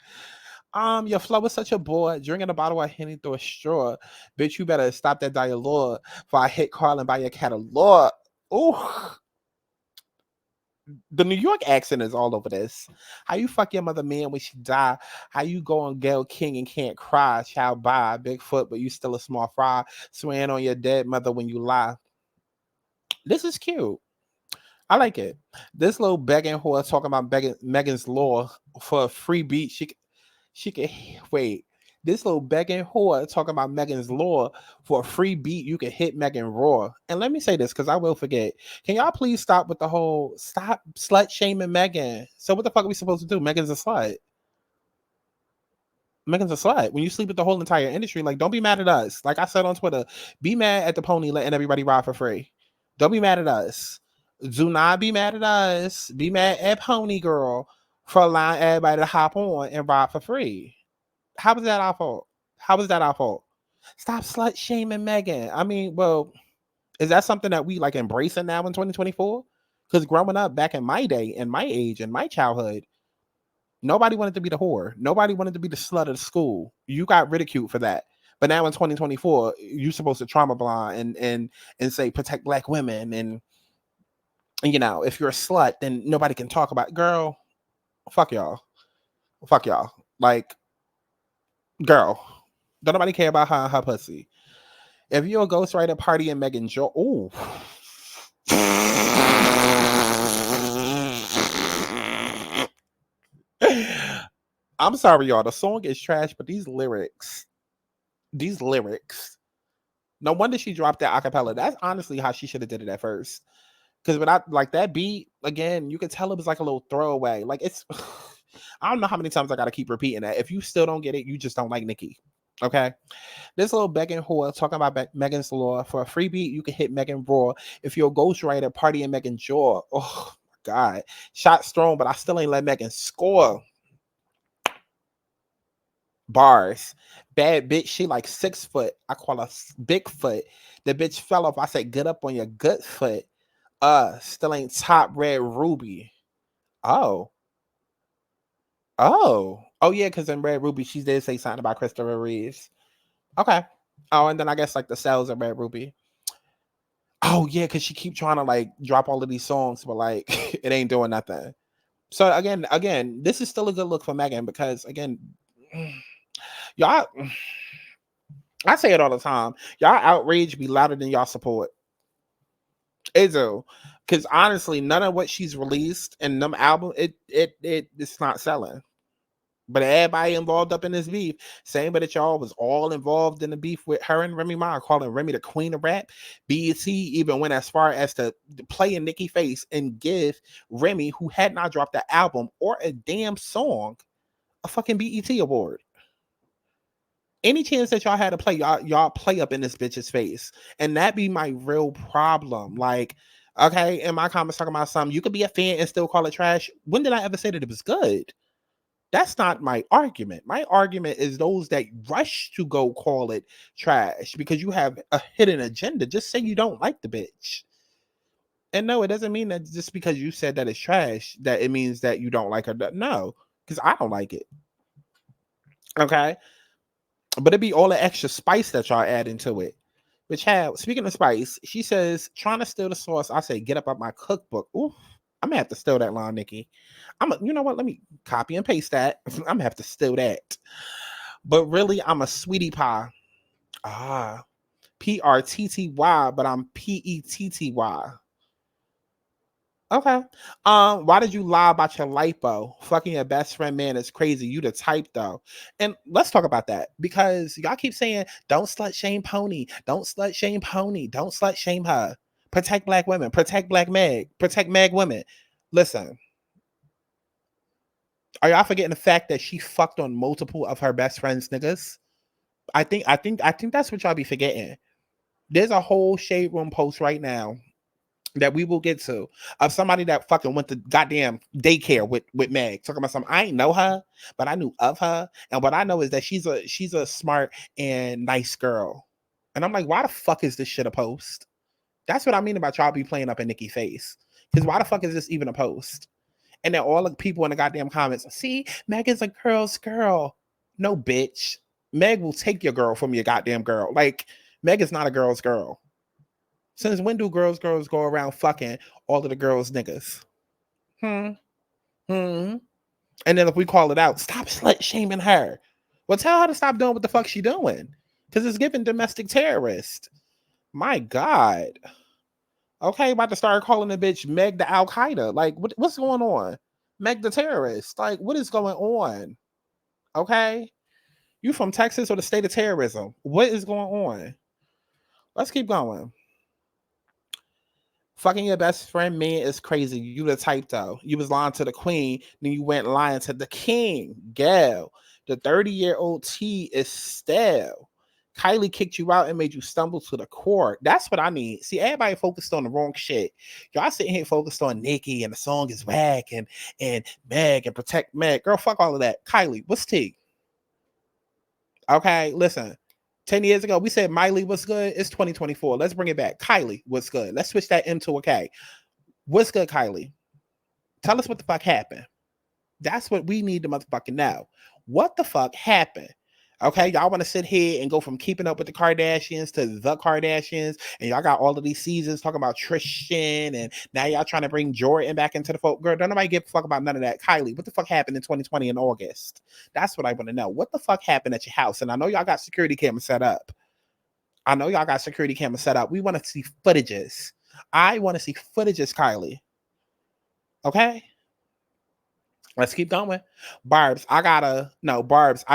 Your flow is such a bore. Drinking a bottle of Henny through a straw. Bitch, you better stop that dialogue before I hit Carl and buy your catalog. Ooh. The New York accent is all over this. How you fuck your mother man when she die? How you go on Gail King and can't cry? Child bye, Bigfoot, but you still a small fry. Swearing on your dead mother when you lie. This is cute. I like it. This little begging whore talking about Megan's Law for a free beat. She can wait. This little begging whore talking about Megan's Law for a free beat. You can hit Megan Raw. And let me say this because I will forget. Can y'all please stop with the whole stop slut shaming Megan? So what the fuck are we supposed to do? Megan's a slut. Megan's a slut. When you sleep with the whole entire industry, like, don't be mad at us. Like I said on Twitter, be mad at the pony letting everybody ride for free. Don't be mad at us. Do not be mad at us. Be mad at Pony Girl for allowing everybody to hop on and ride for free. How was that our fault? How was that our fault? Stop slut shaming Megan. I mean, well, is that something that we like embracing now in 2024? Because growing up back in my day, in my age, in my childhood, nobody wanted to be the whore. Nobody wanted to be the slut of the school. You got ridiculed for that. But now in 2024, you're supposed to trauma blind and say protect Black women and you know, if you're a slut, then nobody can talk about it. Girl, fuck y'all. Fuck y'all. Like, girl, don't nobody care about her and her pussy. If you're a ghostwriter party in Megan Joe, ooh. I'm sorry, y'all. The song is trash, but these lyrics. No wonder she dropped that acapella. That's honestly how she should have did it at first. Because without like that beat, again, you could tell it was like a little throwaway. Like it's, I don't know how many times I got to keep repeating that. If you still don't get it, you just don't like Nikki. Okay. This little begging whore talking about Megan's Law for a free beat. You can hit Megan Raw. If you're a ghostwriter, party in Megan Jaw. Oh my God. Shot strong, but I still ain't let Megan score. Bars. Bad bitch. She like 6 foot. I call her Bigfoot. The bitch fell off. I said, get up on your good foot. Still ain't top red ruby. Oh yeah, because in Red Ruby she did say something about Christopher Reeves. Okay. Oh, and then I guess like the sales of Red Ruby. Oh yeah, because she keep trying to like drop all of these songs, but like it ain't doing nothing. So again, this is still a good look for Megan because again, y'all, I say it all the time. Y'all outrage be louder than y'all support. It do. Because honestly, none of what she's released in them album, it's not selling. But everybody involved up in this beef, saying that y'all was all involved in the beef with her and Remy Ma, calling Remy the queen of rap. BET even went as far as to play in Nicki face and give Remy, who had not dropped an album or a damn song, a fucking BET award. Any chance that y'all had to play, y'all play up in this bitch's face. And that be my real problem. Like, okay, in my comments talking about something, you could be a fan and still call it trash. When did I ever say that it was good? That's not my argument. My argument is those that rush to go call it trash because you have a hidden agenda. Just say you don't like the bitch. And no, it doesn't mean that just because you said that it's trash, that it means that you don't like her. No, because I don't like it. Okay? But it'd be all the extra spice that y'all add into it. Which have, speaking of spice, she says, trying to steal the sauce. I say, get up out my cookbook. Ooh, I'm gonna have to steal that line, Nikki. You know what? Let me copy and paste that. I'm gonna have to steal that. But really, I'm a sweetie pie. PRTTY, but I'm PETTY. Okay. Why did you lie about your lipo? Fucking your best friend man is crazy. You the type though. And let's talk about that because y'all keep saying, don't slut shame Pony. Don't slut shame Pony. Don't slut shame her. Protect black women. Protect black Meg. Protect Meg women. Listen. Are y'all forgetting the fact that she fucked on multiple of her best friends niggas? I think that's what y'all be forgetting. There's a whole Shade Room post right now that we will get to of somebody that fucking went to goddamn daycare with Meg, talking about something. I ain't know her, but I knew of her, and what I know is that she's a smart and nice girl. And I'm like, why the fuck is this shit a post? That's what I mean about y'all be playing up in Nicki face. Because why the fuck is this even a post? And then all the people in the goddamn comments, see, Meg is a girl's girl. No, bitch. Meg will take your girl from your goddamn girl. Like, Meg is not a girl's girl. Since when do girls go around fucking all of the girls' niggas? And then if we call it out, stop slut shaming her. Well, tell her to stop doing what the fuck she doing. Because it's giving domestic terrorist. My God. Okay, about to start calling the bitch Meg the Al-Qaeda. Like, what's going on? Meg the terrorist. Like, what is going on? Okay? You from Texas or the state of terrorism? What is going on? Let's keep going. Fucking your best friend man is crazy. You the type though. You was lying to the queen, then you went lying to the king. Gal. The 30-year-old T is stale. Kylie kicked you out and made you stumble to the court. That's what I need. See, everybody focused on the wrong shit. Y'all sitting here focused on Nikki and the song is whack and Meg and protect Meg. Girl, fuck all of that. Kylie, what's T? Okay, listen. 10 years ago, we said Miley was good. It's 2024. Let's bring it back. Kylie was good. Let's switch that M to a K. What's good, Kylie? Tell us what the fuck happened. That's what we need to motherfucking know. What the fuck happened? Okay, y'all want to sit here and go from keeping up with the Kardashians to the Kardashians, and y'all got all of these seasons talking about Tristan, and now y'all trying to bring Jordan back into the folk. Girl, don't nobody give a fuck about none of that. Kylie, what the fuck happened in 2020 in August? That's what I want to know. What the fuck happened at your house? And I know y'all got security cameras set up. We want to see footages. I want to see footages, Kylie. Okay? Let's keep going. Barbs, I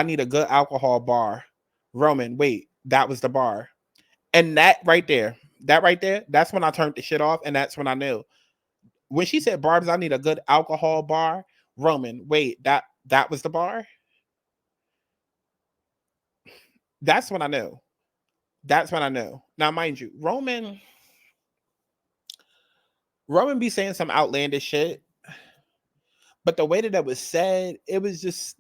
need a good alcohol bar. Roman, wait, that was the bar. And that right there, that's when I turned the shit off, and that's when I knew. When she said, Barbs, I need a good alcohol bar. Roman, wait, that was the bar? That's when I knew. Now, mind you, Roman be saying some outlandish shit. But the way that was said, it was just,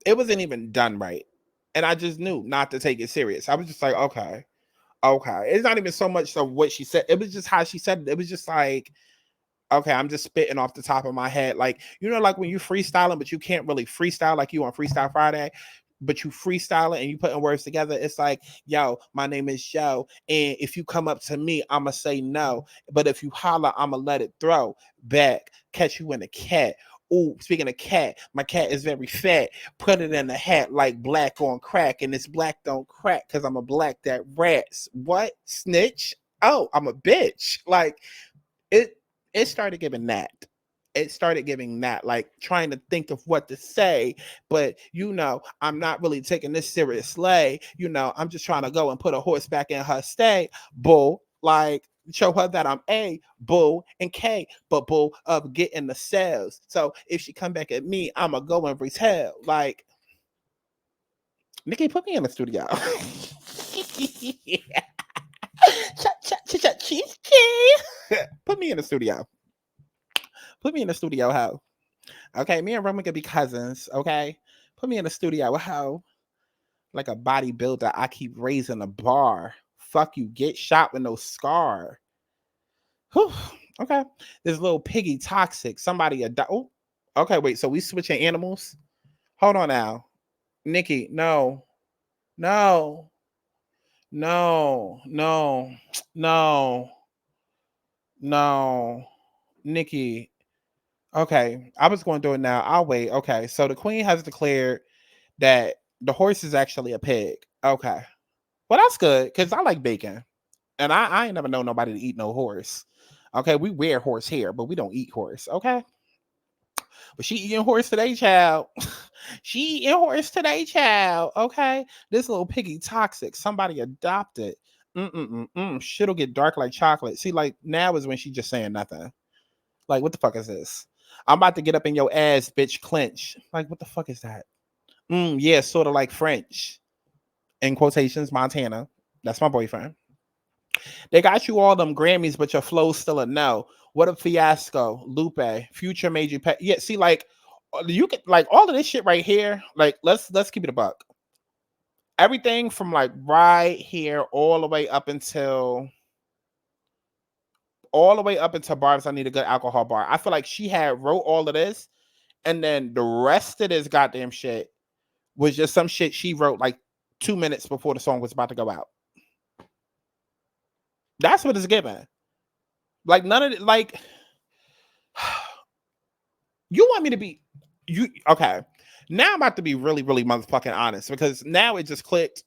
it wasn't even done right. And I just knew not to take it serious. I was just like, okay. It's not even so much of what she said. It was just how she said it. It was just like, okay, I'm just spitting off the top of my head. Like, you know, like when you freestyling, but you can't really freestyle like you on Freestyle Friday, but you freestyling and you putting words together. It's like, yo, my name is Joe. And if you come up to me, I'm going to say no. But if you holler, I'm going to let it throw back, catch you in the cat. Ooh, speaking of cat, my cat is very fat. Put it in a hat like black on crack, and this black don't crack because I'm a black that rats. What? Snitch? Oh, I'm a bitch. Like it started giving that. It started giving that, like trying to think of what to say, but I'm not really taking this seriously. I'm just trying to go and put a horse back in her stay. Bull, like show her that I'm A, bull, and K, but bull of getting the sales. So if she come back at me, I'ma go and retell. Like, Nikki, put me in the studio. Put me in the studio. Put me in the studio, ho. Okay, me and Remy could be cousins, okay? Put me in the studio, ho. Like a bodybuilder, I keep raising the bar. Fuck you, get shot with no scar. Whew, okay. This little piggy toxic. Somebody oh, okay, wait, so we switching animals? Hold on now. Nikki, no. No. No. No. No. No. Nikki. Okay, I was going to do it now. I'll wait. Okay, so the queen has declared that the horse is actually a pig. Okay, well that's good because I like bacon, and I ain't never known nobody to eat no horse. Okay, we wear horse hair, but we don't eat horse. Okay, but she eating horse today, child. She eating horse today, child. Okay, this little piggy toxic. Somebody adopted. Shit'll get dark like chocolate. See, like now is when she just saying nothing. Like, what the fuck is this? I'm about to get up in your ass, bitch, clench. Like, what the fuck is that? Yeah, sort of like French. In quotations, Montana. That's my boyfriend. They got you all them Grammys, but your flow's still a no. What a fiasco. Lupe. Future made you pay. Yeah, see, like, you could, like, all of this shit right here, like, let's keep it a buck. Everything from, like, right here all the way up until barbs. I need a good alcohol bar. I feel like she had wrote all of this, and then the rest of this goddamn shit was just some shit she wrote like 2 minutes before the song was about to go out. That's what it's given. Like none of it. Like, you want me to be okay? Now I'm about to be really, really motherfucking honest because now it just clicked.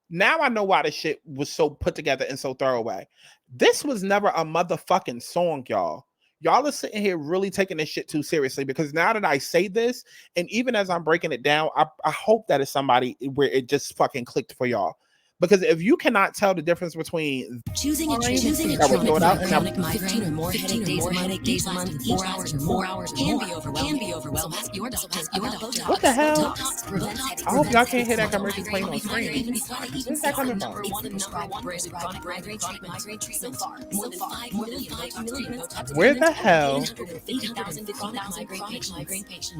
Now I know why this shit was so put together and so throwaway. This was never a motherfucking song, y'all. Y'all are sitting here really taking this shit too seriously because now that I say this, and even as I'm breaking it down, I hope that it's somebody where it just fucking clicked for y'all. Because if you cannot tell the difference between choosing a chronic migraine or more headache days a month, 4 hours or more can be overwhelming. So ask your doctor. What the hell? I hope y'all can't hear that commercial playing on screen. Where's that coming from? Where the hell?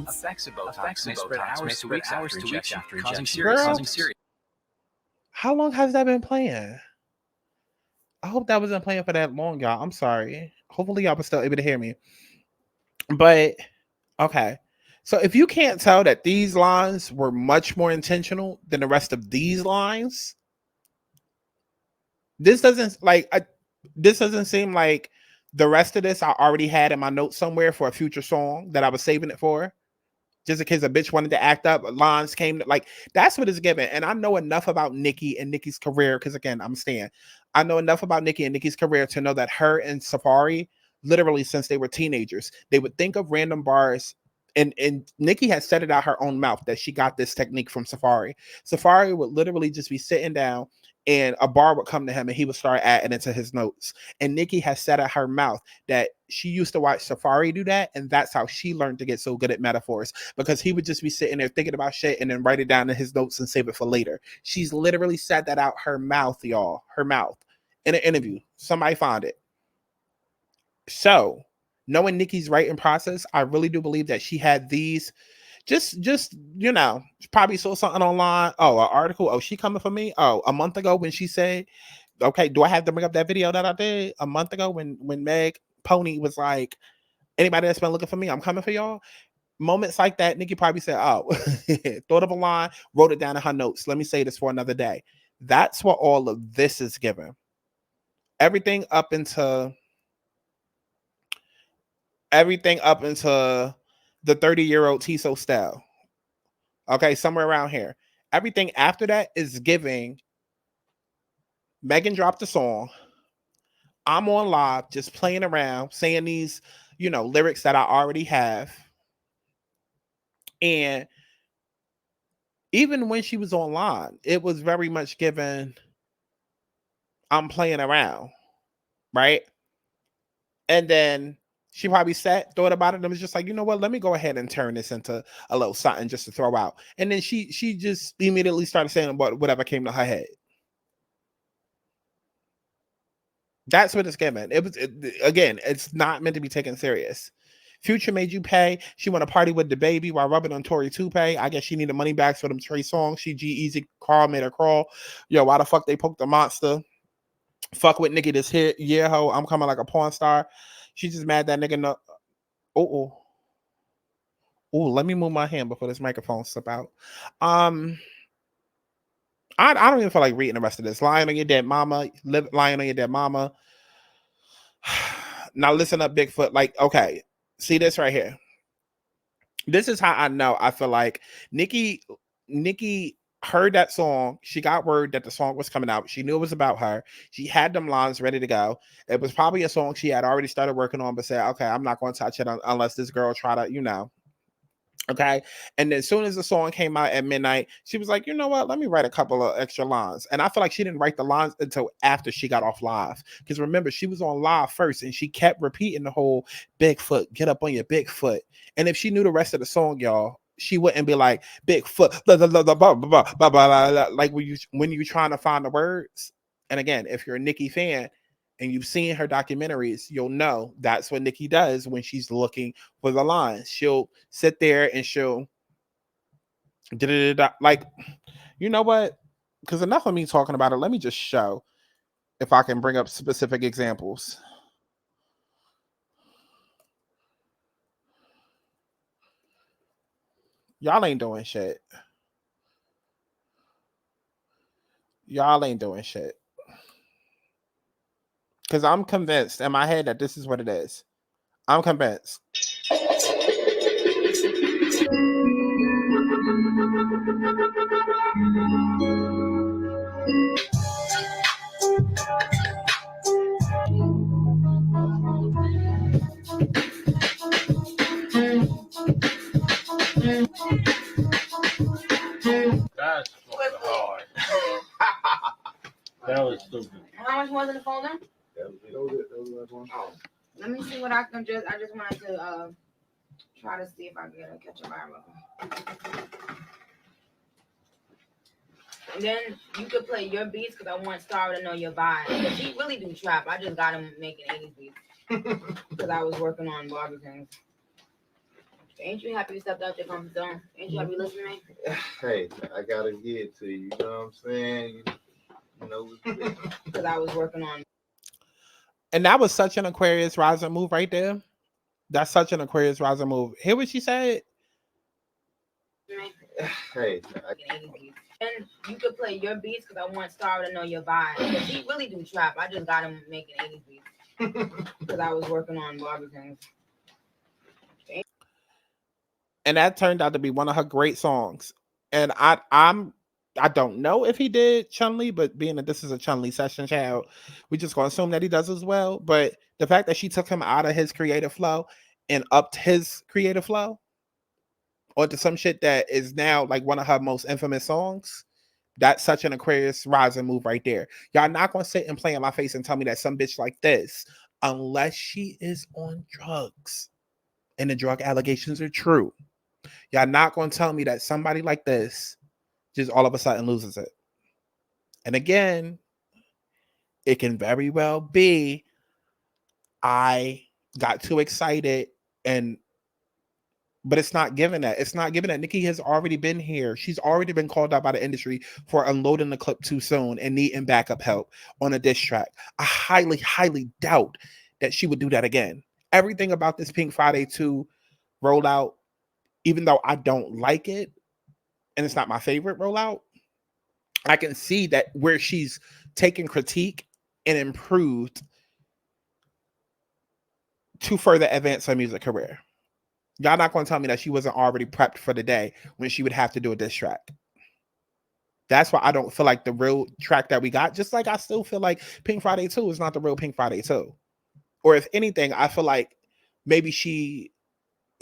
Effects of Botox may spread hours to weeks after injection, causing serious. How long has that been playing? I hope that wasn't playing for that long, y'all. I'm sorry. Hopefully y'all were still able to hear me. But, okay. So if you can't tell that these lines were much more intentional than the rest of these lines, this doesn't seem like the rest of this I already had in my notes somewhere for a future song that I was saving it for. Just in case a bitch wanted to act up, lines came, like, that's what it's given. And I know enough about Nikki and Nikki's career, because again, I'm Stan. I know enough about Nikki and Nikki's career to know that her and Safari, literally since they were teenagers, they would think of random bars. And Nikki had said it out her own mouth that she got this technique from Safari. Safari would literally just be sitting down and a bar would come to him and he would start adding into his notes. And Nikki has said out her mouth that she used to watch Safari do that. And that's how she learned to get so good at metaphors, because he would just be sitting there thinking about shit and then write it down in his notes and save it for later. She's literally said that out her mouth, y'all. Her mouth in an interview. Somebody found it. So knowing Nikki's writing process, I really do believe that she had these just probably saw something online. Oh, an article. Oh, she coming for me. Oh, a month ago when she said, okay, do I have to bring up that video that I did a month ago when Meg Pony was like, anybody that's been looking for me, I'm coming for y'all. Moments like that, Nikki probably said, oh, thought of a line, wrote it down in her notes. Let me say this for another day. That's what all of this is given. Everything up into the 30-year-old Tiso style. Okay, somewhere around here. Everything after that is giving. Megan dropped the song. I'm on live, just playing around, saying these, lyrics that I already have. And even when she was online, it was very much given, I'm playing around, right? And then she probably thought about it, and was just like, you know what? Let me go ahead and turn this into a little something just to throw out. And then she just immediately started saying whatever came to her head. That's what it's given. Again, it's not meant to be taken serious. Future made you pay. She want to party with the baby while rubbing on Tory toupee. I guess she needed money back for them Trey songs. She G-Eazy, Carl made her crawl. Yo, why the fuck they poked the monster? Fuck with Nikki this hit. Yeah, ho, I'm coming like a porn star. She just mad that nigga no. Oh, let me move my hand before this microphone slip out. I don't even feel like reading the rest of this. Lying on your dead mama. Lying on your dead mama. Now listen up, Bigfoot. Like, okay. See this right here. This is how I know. I feel like Nikki heard that song. She got word that the song was coming out. She knew it was about her. She had them lines ready to go. It was probably a song she had already started working on, but said, okay, I'm not going to touch it unless this girl try to, Okay. And then as soon as the song came out at midnight, she was like, you know what? Let me write a couple of extra lines. And I feel like she didn't write the lines until after she got off live. Because remember, she was on live first and she kept repeating the whole Bigfoot, get up on your Bigfoot. And if she knew the rest of the song, y'all, she wouldn't be like Bigfoot, blah, blah, blah, blah, blah, blah, blah, blah, blah, like when you're trying to find the words. And again, if you're a Nikki fan, and you've seen her documentaries, you'll know that's what Nikki does when she's looking for the lines. She'll sit there and she'll like, you know what? Because enough of me talking about it. Let me just show if I can bring up specific examples. Y'all ain't doing shit. Y'all ain't doing shit. Because I'm convinced in my head that this is what it is. I'm convinced. That's fucking hard. That was stupid. How much was in the folder? That was one. Let me see what I can just. I just wanted to try to see if I can catch a viral. And then you could play your beats because I want Star to know your vibe. But she really do trap. I just got him making 80s beats because I was working on Barbie things. Ain't you happy you stepped out your comfort zone? Ain't you happy listening to me? Hey, I gotta get it to you. You know what I'm saying? You know, Because I was working on. And that was such an Aquarius rising move right there. That's such an Aquarius rising move. Hear what she said? Hey, and you could play your beats because I want Star to know your vibe. But she really do trap. I just got him making 80s beats because I was working on Barbie things. And that turned out to be one of her great songs. And I don't know if he did Chun-Li, but being that this is a Chun-Li session, child, we just gonna assume that he does as well. But the fact that she took him out of his creative flow and upped his creative flow onto some shit that is now like one of her most infamous songs, that's such an Aquarius rising move right there. Y'all not gonna sit and play in my face and tell me that some bitch like this, unless she is on drugs and the drug allegations are true, y'all not gonna tell me that somebody like this just all of a sudden loses it. And again, it can very well be I got too excited, but it's not given that. It's not given that. Nikki has already been here. She's already been called out by the industry for unloading the clip too soon and needing backup help on a diss track. I highly, highly doubt that she would do that again. Everything about this Pink Friday 2 rollout, even though I don't like it, and it's not my favorite rollout, I can see that where she's taken critique and improved to further advance her music career. Y'all not going to tell me that she wasn't already prepped for the day when she would have to do a diss track. That's why I don't feel like the real track that we got, just like I still feel like Pink Friday 2 is not the real Pink Friday 2. Or if anything, I feel like maybe she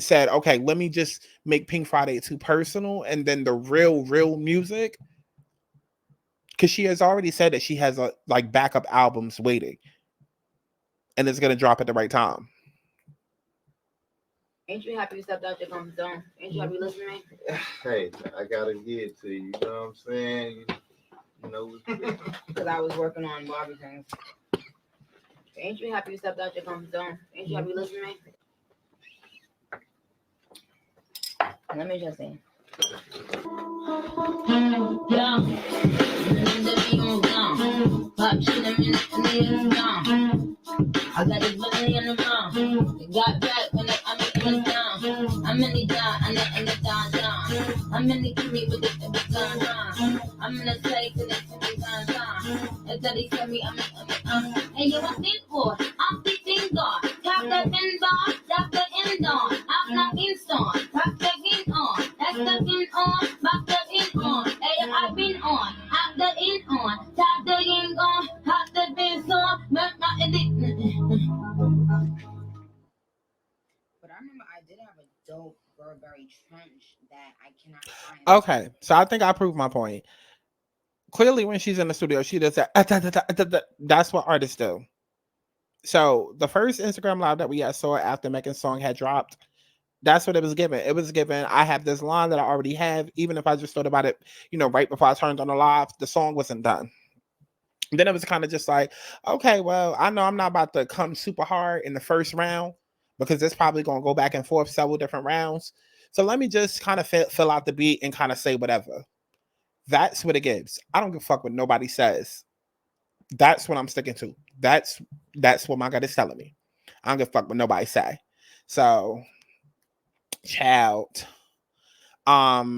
said, okay, let me just make Pink Friday 2 personal, and then the real music, because she has already said that she has like backup albums waiting, and it's going to drop at the right time. Ain't you happy you stepped out your comfort zone? Ain't you happy you listening to me? Hey, I gotta give it to you. You know what I'm saying? You know, Because I was working on Barbie things. Ain't you happy you stepped out your comfort zone? Ain't you happy you listening to me? Let me just see. I got this money in the mouth. Got back when I'm in the down. I'm in the down, I'm in the down. I'm in the give me with it every time. I'm in the place and it's every time. And then they tell me I'm hey, you what this for? I'm thinking God. Tap the in bar, tap the in on. I'm not in song. Tap the in on. That's the in on. Back the in on. Hey, I've been on. Tap the in on. Tap the in on. Tap the in on. But I remember I did have a dope Burberry trench that I cannot find. Okay, so I think I proved my point. Clearly, when she's in the studio, she does that. That's what artists do. So the first Instagram live that we saw after Megan's song had dropped, that's what it was given. It was given, I have this line that I already have. Even if I just thought about it, right before I turned on the live, the song wasn't done. And then it was kind of just like, okay, well, I know I'm not about to come super hard in the first round because it's probably going to go back and forth several different rounds. So let me just kind of fill out the beat and kind of say whatever. That's what it gives. I don't give a fuck what nobody says. That's what I'm sticking to. That's what my gut is telling me. I don't give a fuck what nobody say. So, child. Yeah.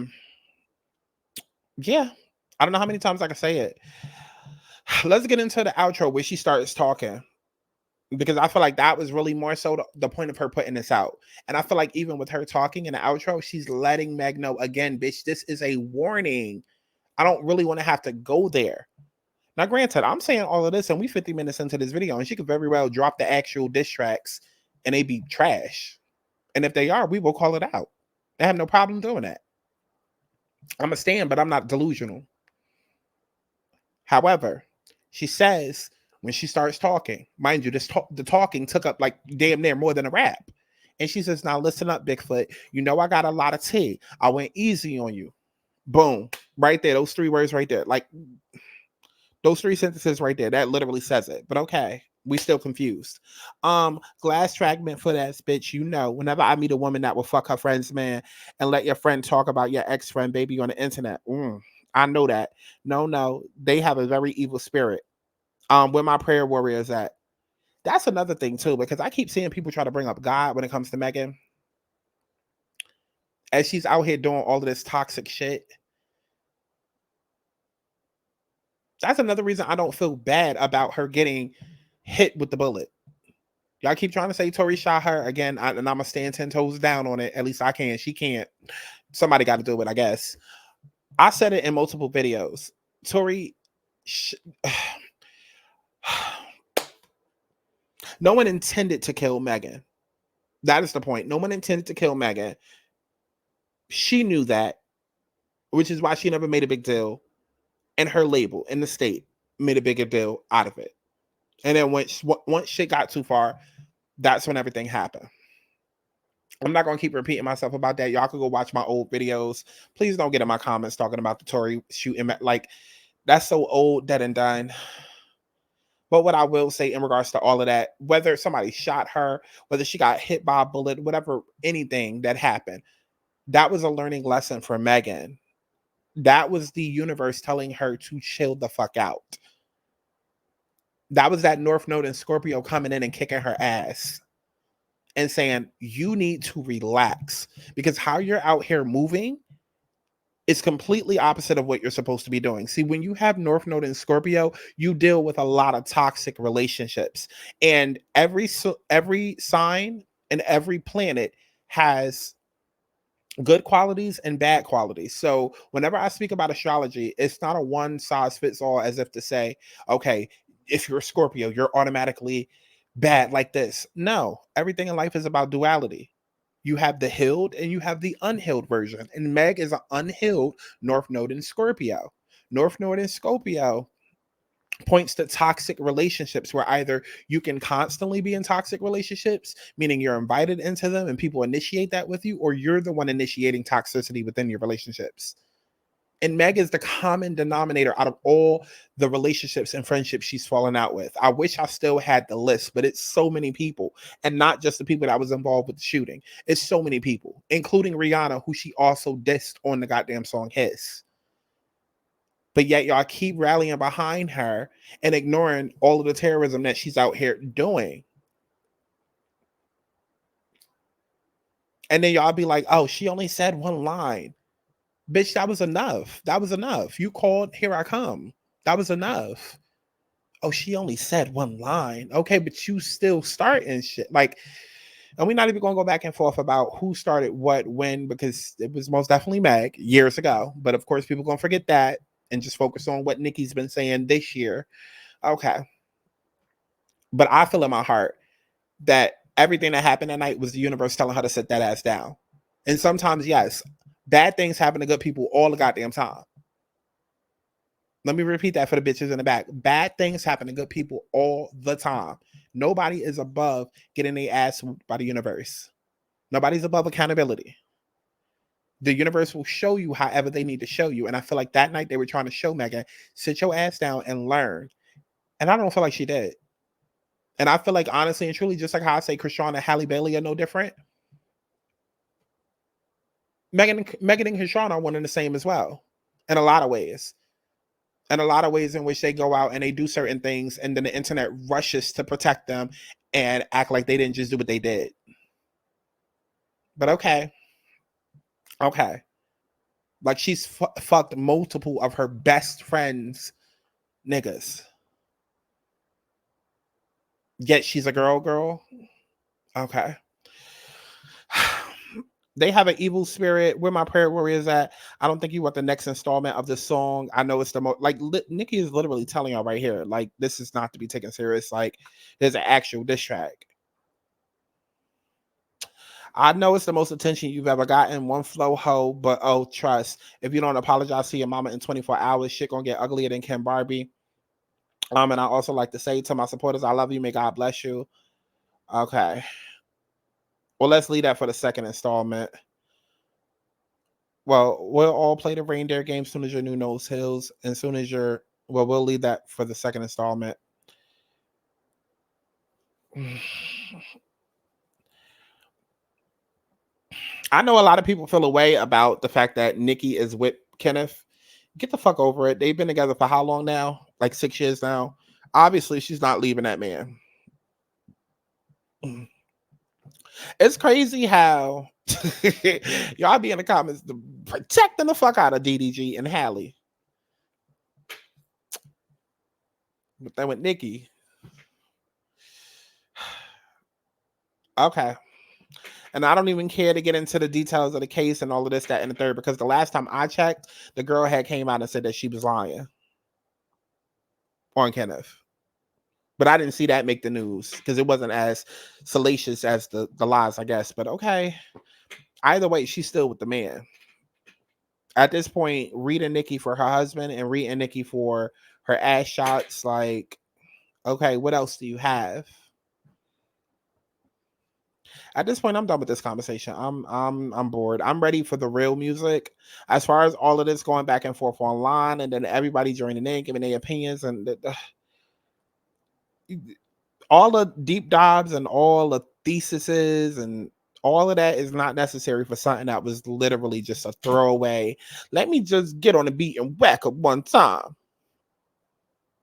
I don't know how many times I can say it. Let's get into the outro where she starts talking, because I feel like that was really more so the point of her putting this out. And I feel like even with her talking in the outro, she's letting Meg know, again, bitch, this is a warning. I don't really want to have to go there. Now, granted, I'm saying all of this and we 50 minutes into this video, and she could very well drop the actual diss tracks and they be trash. And if they are, we will call it out. I have no problem doing that. I'm a stand, but I'm not delusional. However, she says when she starts talking, mind you, the talking took up like damn near more than a rap. And she says, now listen up, Bigfoot. You know I got a lot of tea. I went easy on you. Boom. Right there. Those 3 words right there. Like those 3 sentences right there. That literally says it. But okay. We still confused. Glass fragment for that bitch. Whenever I meet a woman that will fuck her friend's man and let your friend talk about your ex-friend baby on the internet. I know that. No. They have a very evil spirit. Where my prayer warriors at. That's another thing too, because I keep seeing people try to bring up God when it comes to Megan. As she's out here doing all of this toxic shit. That's another reason I don't feel bad about her getting hit with the bullet. Y'all keep trying to say Tori shot her again, and I'm gonna stand 10 toes down on it. At least I can. She can't. Somebody got to do it, I guess. I said it in multiple videos. Tori, no one intended to kill Megan. That is the point. No one intended to kill Megan. She knew that, which is why she never made a big deal. And her label in the state made a bigger deal out of it. And then once shit got too far, that's when everything happened. I'm not going to keep repeating myself about that. Y'all can go watch my old videos. Please don't get in my comments talking about the Tory shooting. Like, that's so old, dead and done. But what I will say in regards to all of that, whether somebody shot her, whether she got hit by a bullet, whatever, anything that happened, that was a learning lesson for Megan. That was the universe telling her to chill the fuck out. That was that North Node and Scorpio coming in and kicking her ass and saying, you need to relax, because how you're out here moving is completely opposite of what you're supposed to be doing. See, when you have North Node and Scorpio, you deal with a lot of toxic relationships, and every sign and every planet has good qualities and bad qualities. So whenever I speak about astrology, it's not a one size fits all, as if to say, okay, if you're a Scorpio, you're automatically bad like this. No, everything in life is about duality. You have the healed and you have the unhealed version. And Meg is an unhealed North Node in Scorpio. North Node in Scorpio points to toxic relationships where either you can constantly be in toxic relationships, meaning you're invited into them and people initiate that with you, or you're the one initiating toxicity within your relationships. And Meg is the common denominator out of all the relationships and friendships she's fallen out with. I wish I still had the list, but it's so many people, and not just the people that was involved with the shooting. It's so many people, including Rihanna, who she also dissed on the goddamn song Hiss. But yet y'all keep rallying behind her and ignoring all of the terrorism that she's out here doing. And then y'all be like, oh, she only said one line. Bitch, that was enough. That was enough. You called, here I come. That was enough. Oh, she only said one line. Okay, but you still starting shit. Like, and we're not even going to go back and forth about who started what, when, because it was most definitely Meg years ago. But of course, people going to forget that and just focus on what Nicki's been saying this year. Okay. But I feel in my heart that everything that happened that night was the universe telling her to sit that ass down. And sometimes, yes, bad things happen to good people all the goddamn time. Let me repeat that for the bitches in the back. Bad things happen to good people all the time. Nobody is above getting their ass whooped by the universe. Nobody's above accountability. The universe will show you however they need to show you. And I feel like that night they were trying to show Megan, sit your ass down and learn. And I don't feel like she did. And I feel like, honestly and truly, just like how I say Krishan and Halle Bailey are no different, Megan and Krishan are one and the same as well, in a lot of ways. And a lot of ways in which they go out and they do certain things, and then the internet rushes to protect them and act like they didn't just do what they did. But okay. Okay. Like, she's fucked multiple of her best friends' niggas. Yet she's a girl. Okay. They have an evil spirit. Where my prayer warriors at? I don't think you want the next installment of this song. I know it's the most, like, Nikki is literally telling y'all right here, like, this is not to be taken serious. Like, there's an actual diss track. I know it's the most attention you've ever gotten. One flow hoe, but oh, trust. If you don't apologize to your mama in 24 hours, shit gonna get uglier than Kim Barbie. And I also like to say to my supporters, I love you. May God bless you. Okay. Well, let's leave that for the second installment. Well, we'll all play the reindeer game as soon as your new nose heals. And soon as your, well, we'll leave that for the second installment. I know a lot of people feel a way about the fact that Nikki is with Kenneth. Get the fuck over it. They've been together for how long now? Like 6 years now. Obviously, she's not leaving that man. It's crazy how y'all be in the comments protecting the fuck out of DDG and Halle. But then with Nikki. Okay. And I don't even care to get into the details of the case and all of this, that, and the third, because the last time I checked, the girl had came out and said that she was lying on Kenneth. But I didn't see that make the news because it wasn't as salacious as the lies, I guess. But okay. Either way, she's still with the man. At this point, reading Nikki for her husband and reading Nikki for her ass shots, like, okay, what else do you have? At this point, I'm done with this conversation. I'm bored. I'm ready for the real music. As far as all of this going back and forth online, and then everybody joining in, giving their opinions, and all the deep dives and all the theses and all of that is not necessary for something that was literally just a throwaway. Let me just get on the beat and whack up one time.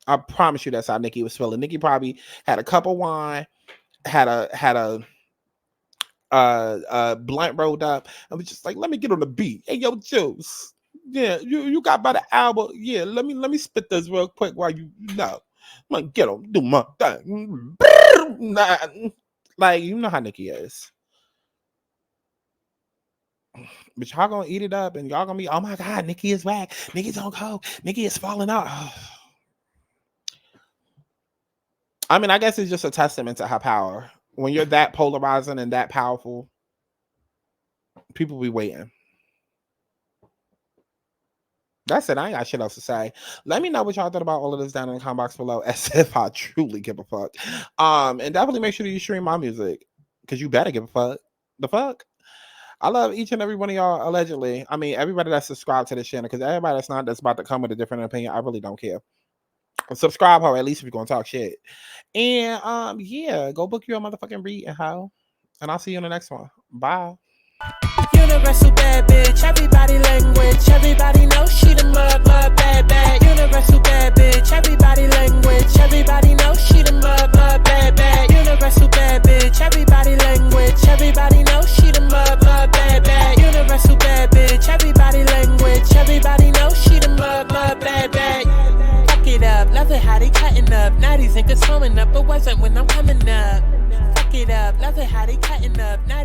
I promise you that's how Nikki was feeling. Nikki probably had a cup of wine, had a blunt rolled up, and was just like, let me get on the beat. Hey, yo, Juice. Yeah, you got about an hour. Yeah, let me spit this real quick while you know. I'm gonna get on, do my thing. Like, you know how Nikki is. But y'all gonna eat it up and y'all gonna be, oh my God, Nikki is whack. Nikki's on coke. Nikki is falling out. I mean, I guess it's just a testament to her power. When you're that polarizing and that powerful, people be waiting. That's it. I ain't got shit else to say. Let me know what y'all thought about all of this down in the comment box below, as if I truly give a fuck. And definitely make sure that you stream my music, because you better give a fuck. The fuck? I love each and every one of y'all, allegedly. I mean, everybody that's subscribed to this channel, because everybody that's not, that's about to come with a different opinion, I really don't care. Subscribe, ho, at least if you're gonna talk shit. And yeah, go book you a motherfucking reading, ho. And I'll see you in the next one. Bye. Universal bad bitch, everybody language, everybody knows she the mud bad. Universal bad bitch, everybody language, everybody knows she the mud bad. Universal bad bitch, everybody language, everybody knows she the mud bad. Universal bad bitch, everybody language, everybody knows she the mud bad. Fuck it up, love it how they cutting up. Now these niggas throwing up, but wasn't when I'm coming up. Fuck it up, love it how they cutting up. Now